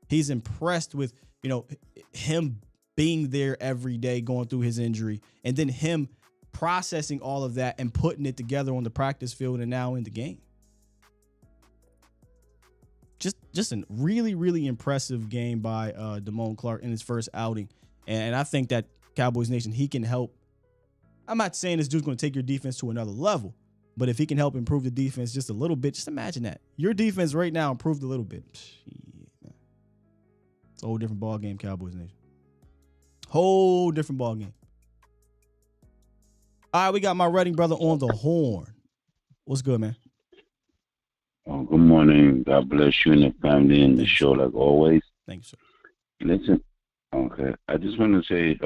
He's impressed with, him being there every day, going through his injury, and then him processing all of that and putting it together on the practice field and now in the game. Just a really, really impressive game by Damon Clark in his first outing. And I think that Cowboys Nation, he can help. I'm not saying this dude's going to take your defense to another level, but if he can help improve the defense just a little bit, just imagine that. Your defense right now improved a little bit. It's a whole different ball game, Cowboys Nation. Whole different ball game. All right, we got my Reading brother on the horn. What's good, man? Oh, good morning. God bless you and the family and the show, like always. Thank you, sir. Listen, okay. I just want to say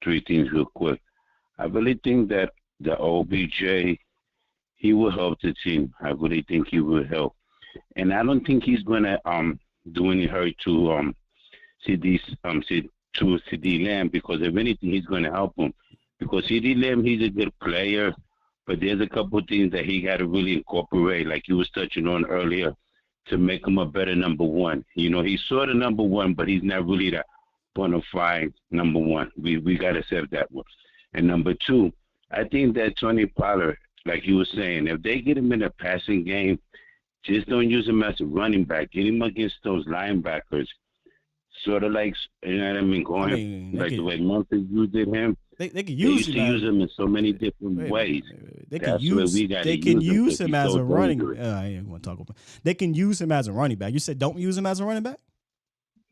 3 things real quick. I really think that the OBJ, he will help the team. I really think he will help. And I don't think he's going to do any hurt to CD Lamb, because if anything, he's going to help him. Because CD Lamb, he's a good player, but there's a couple of things that he got to really incorporate, like you was touching on earlier, to make him a better number one. He's sort of number one, but he's not really the bona fide number one. We got to accept that one. And number 2, I think that Tony Pollard, like you were saying, if they get him in a passing game, just don't use him as a running back. Get him against those linebackers. Sort of like, you know what I mean, like the way Memphis used him. They can use him in so many different ways. They can use him as a running back. I ain't going to talk about. They can use him as a running back. You said don't use him as a running back?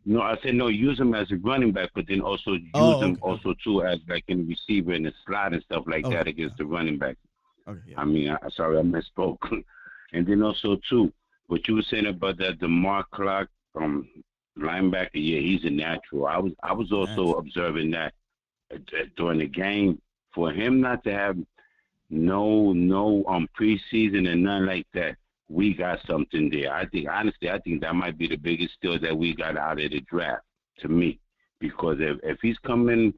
No, I said no, use him as a running back, but then also use him also too as like in the receiver and the slot and stuff like that against the running back. Okay, yeah. I mean, sorry, I misspoke. And then also too, what you were saying about that DeMar Clark linebacker, yeah, he's a natural. I was also observing that during the game, for him not to have no preseason and nothing like that, we got something there. I think that might be the biggest steal that we got out of the draft, to me, because if he's coming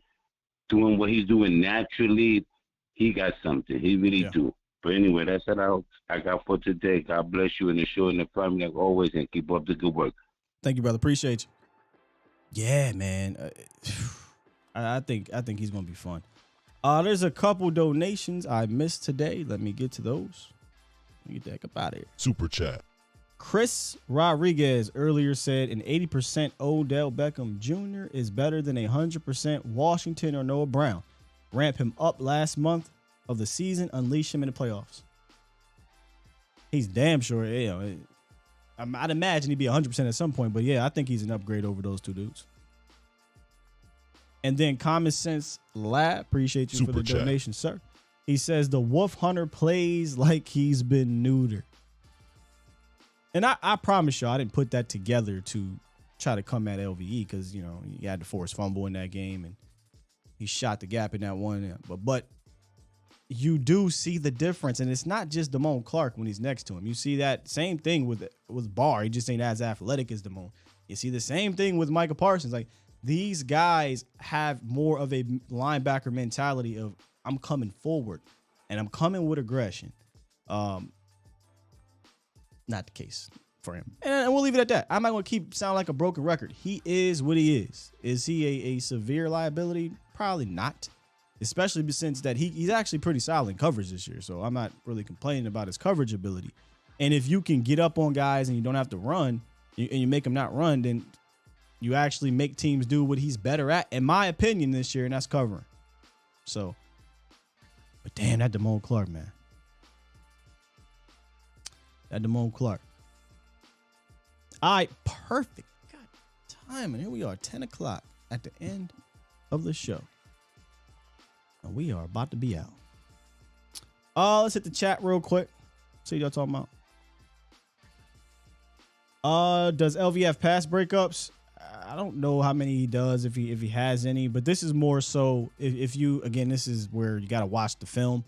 doing what he's doing naturally, he got something. He really do. But anyway, that's what I got for today. God bless you and the show and the family like always, and keep up the good work. Thank you, brother. Appreciate you. Yeah, man. I think he's gonna be fun. There's a couple donations I missed today. Let me get to those. Let me get the heck up out of here. Super chat. Chris Rodriguez earlier said an 80% Odell Beckham Jr. is better than 100% Washington or Noah Brown. Ramp him up last month of the season, unleash him in the playoffs. He's damn sure. I'd imagine he'd be 100% at some point, but yeah, I think he's an upgrade over those 2 dudes. And then Common Sense Lab, appreciate you for the donation, sir. He says the Wolf Hunter plays like he's been neutered. And I promise you, I didn't put that together to try to come at LVE because, you had the forced fumble in that game. And he shot the gap in that one. But you do see the difference, and it's not just Damon Clark when he's next to him. You see that same thing with Barr. He just ain't as athletic as Damon. You see the same thing with Micah Parsons. Like, these guys have more of a linebacker mentality of, I'm coming forward and I'm coming with aggression. Not the case for him. And we'll leave it at that. I'm not going to keep sounding like a broken record. He is what he is. Is he a severe liability? Probably not. Especially since that he's actually pretty solid in coverage this year. So I'm not really complaining about his coverage ability. And if you can get up on guys and you don't have to run, and you make them not run, then you actually make teams do what he's better at, in my opinion, this year, and that's covering. So, but damn, that Damon Clark, man. That Damon Clark. All right, perfect. God, time, and here we are, 10 o'clock at the end of the show. And we are about to be out. Let's hit the chat real quick. See what y'all talking about. Does LV have pass breakups? I don't know how many he does, if he has any, but this is more so if you, again, this is where you got to watch the film.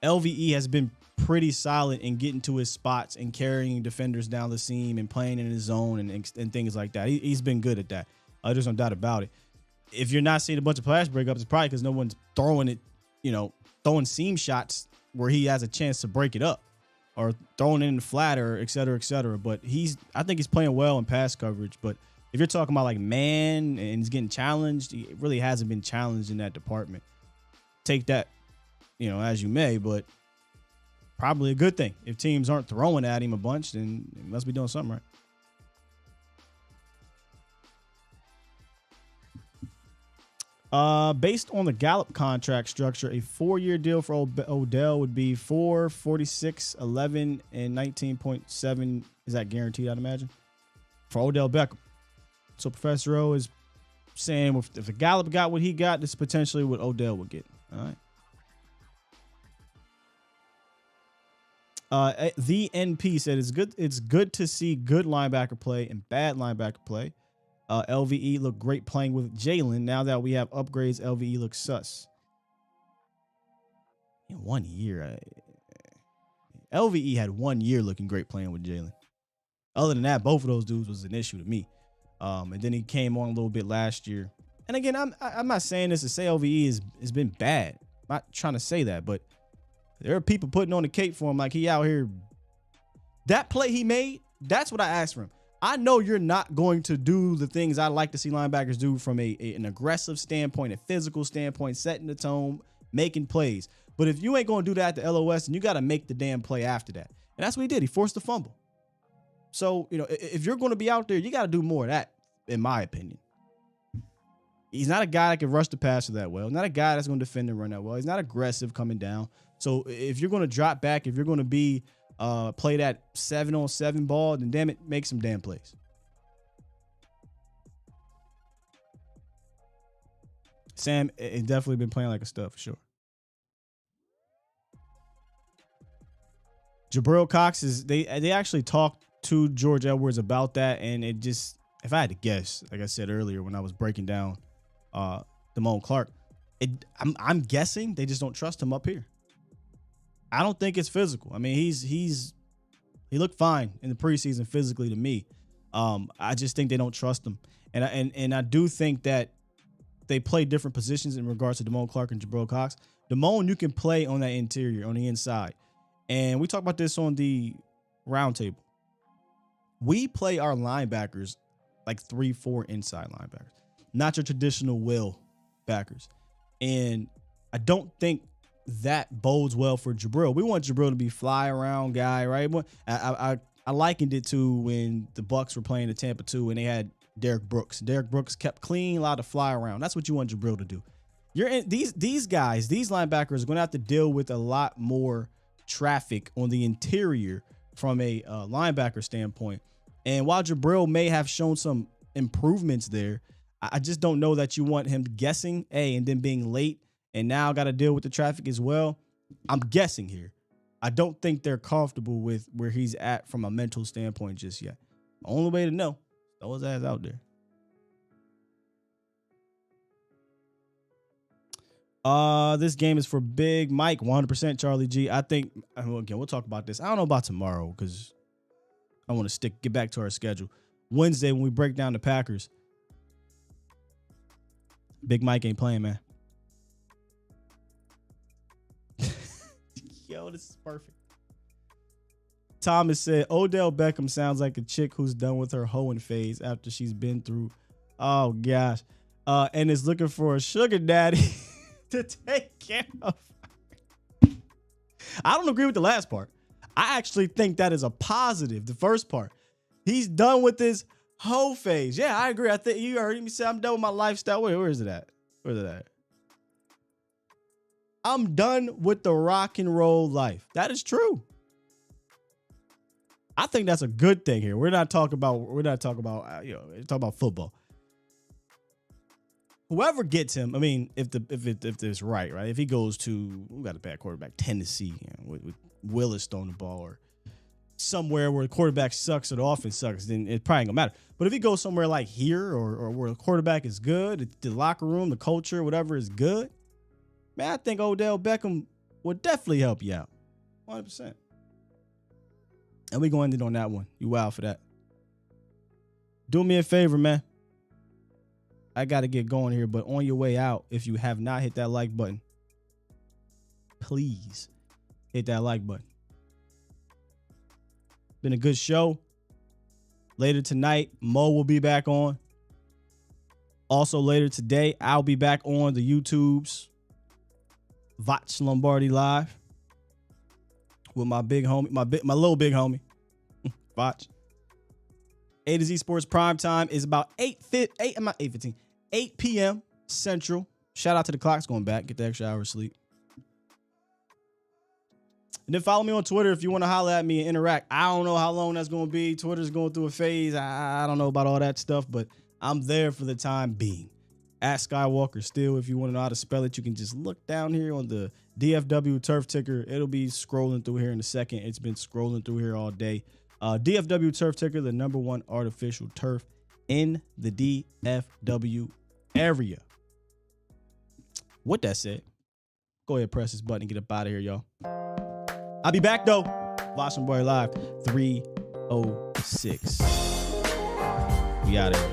LVE has been pretty solid in getting to his spots and carrying defenders down the seam and playing in his zone and things like that. He's been good at that. There's no doubt about it. If you're not seeing a bunch of pass breakups, it's probably because no one's throwing it, throwing seam shots where he has a chance to break it up or throwing it in the flat or et cetera, et cetera. But I think he's playing well in pass coverage. But if you're talking about like man and he's getting challenged, he really hasn't been challenged in that department. Take that, as you may, but probably a good thing. If teams aren't throwing at him a bunch, then he must be doing something right. Based on the Gallup contract structure, a 4-year deal for Odell would be 4, 46, 11, and 19.7. Is that guaranteed, I'd imagine, for Odell Beckham? So Professor O is saying if the Gallup got what he got, this is potentially what Odell would get. All right. The NP said it's good to see good linebacker play and bad linebacker play. LVE looked great playing with Jalen. Now that we have upgrades, LVE looks sus. In 1 year, LVE had 1 year looking great playing with Jalen. Other than that, both of those dudes was an issue to me. And then he came on a little bit last year. And again, I'm not saying this to say LVE has been bad. I'm not trying to say that, but there are people putting on the cape for him like he out here. That play he made, that's what I asked for him. I know you're not going to do the things I like to see linebackers do from an aggressive standpoint, a physical standpoint, setting the tone, making plays. But if you ain't going to do that at the LOS, then you got to make the damn play after that. And that's what he did. He forced the fumble. So, if you're going to be out there, you got to do more of that, in my opinion. He's not a guy that can rush the passer that well. Not a guy that's going to defend and run that well. He's not aggressive coming down. So if you're going to drop back, if you're going to be play that 7-on-7 ball, then damn it, make some damn plays. Sam has definitely been playing like a stud for sure. Jabril Cox they actually talked to George Edwards about that, and it just, if I had to guess, like I said earlier when I was breaking down Damon Clark, I'm guessing they just don't trust him up here. I don't think it's physical. I mean, he looked fine in the preseason physically to me. I just think they don't trust him, and I do think that they play different positions in regards to Damon Clark and Jabril Cox. Damon, you can play on that interior, on the inside, and we talked about this on the roundtable. We play our linebackers like 3-4 inside linebackers, not your traditional will backers, and I don't think that bodes well for Jabril. We want Jabril to be fly around guy, right? I likened it to when the Bucs were playing the Tampa 2 and they had Derek Brooks. Derek Brooks kept clean, allowed to fly around. That's what you want Jabril to do. These guys, these linebackers are going to have to deal with a lot more traffic on the interior from a linebacker standpoint. And while Jabril may have shown some improvements there, I just don't know that you want him guessing, and then being late, and now got to deal with the traffic as well. I'm guessing here. I don't think they're comfortable with where he's at from a mental standpoint just yet. The only way to know, throw his ass out there. This game is for Big Mike, 100% Charlie G. I think, again, we'll talk about this. I don't know about tomorrow because I want to get back to our schedule. Wednesday, when we break down the Packers, Big Mike ain't playing, man. Yo, this is perfect. Thomas said, Odell Beckham sounds like a chick who's done with her hoeing phase after she's been through, oh gosh, and is looking for a sugar daddy to take care of her. I don't agree with the last part. I actually think that is a positive, the first part. He's done with this hoe phase. Yeah, I agree. I think you heard me say I'm done with my lifestyle. Where is it at? Where's it at? I'm done with the rock and roll life. That is true. I think that's a good thing here. We're not talking about we're talking about football. Whoever gets him, I mean, if it's right, if he goes to, we got a bad quarterback, Tennessee, with Willis throwing the ball, or somewhere where the quarterback sucks or the offense sucks, then it probably ain't gonna matter. But if he goes somewhere like here or where the quarterback is good, the locker room, the culture, whatever is good, man, I think Odell Beckham would definitely help you out. 100%. And we going to end it on that one. You wild for that. Do me a favor, man. I got to get going here, but on your way out, if you have not hit that like button, please hit that like button. Been a good show. Later tonight, Mo will be back on. Also later today, I'll be back on the YouTubes. Vach Lombardi Live with my big homie, my little big homie, Vach. A to Z Sports Prime Time is about 8 p.m. Central. Shout out to the clocks going back. Get the extra hour of sleep. And then follow me on Twitter if you want to holler at me and interact. I don't know how long that's going to be. Twitter's going through a phase. I don't know about all that stuff, but I'm there for the time being. At Skywalker still, if you want to know how to spell it, you can just look down here on the DFW turf ticker. It'll be scrolling through here in a second. It's been scrolling through here all day. DFW turf ticker, the #1 artificial turf in the DFW area. With that said, go ahead, press this button and get up out of here, y'all. I'll be back, though. Watching Boy Live 306. We out of here.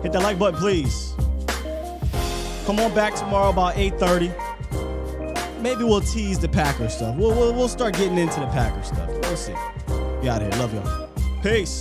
Hit that like button, please. Come on back tomorrow about 8:30. Maybe we'll tease the Packers stuff. We'll start getting into the Packers stuff. We'll see. Be out of here. Love y'all. Peace.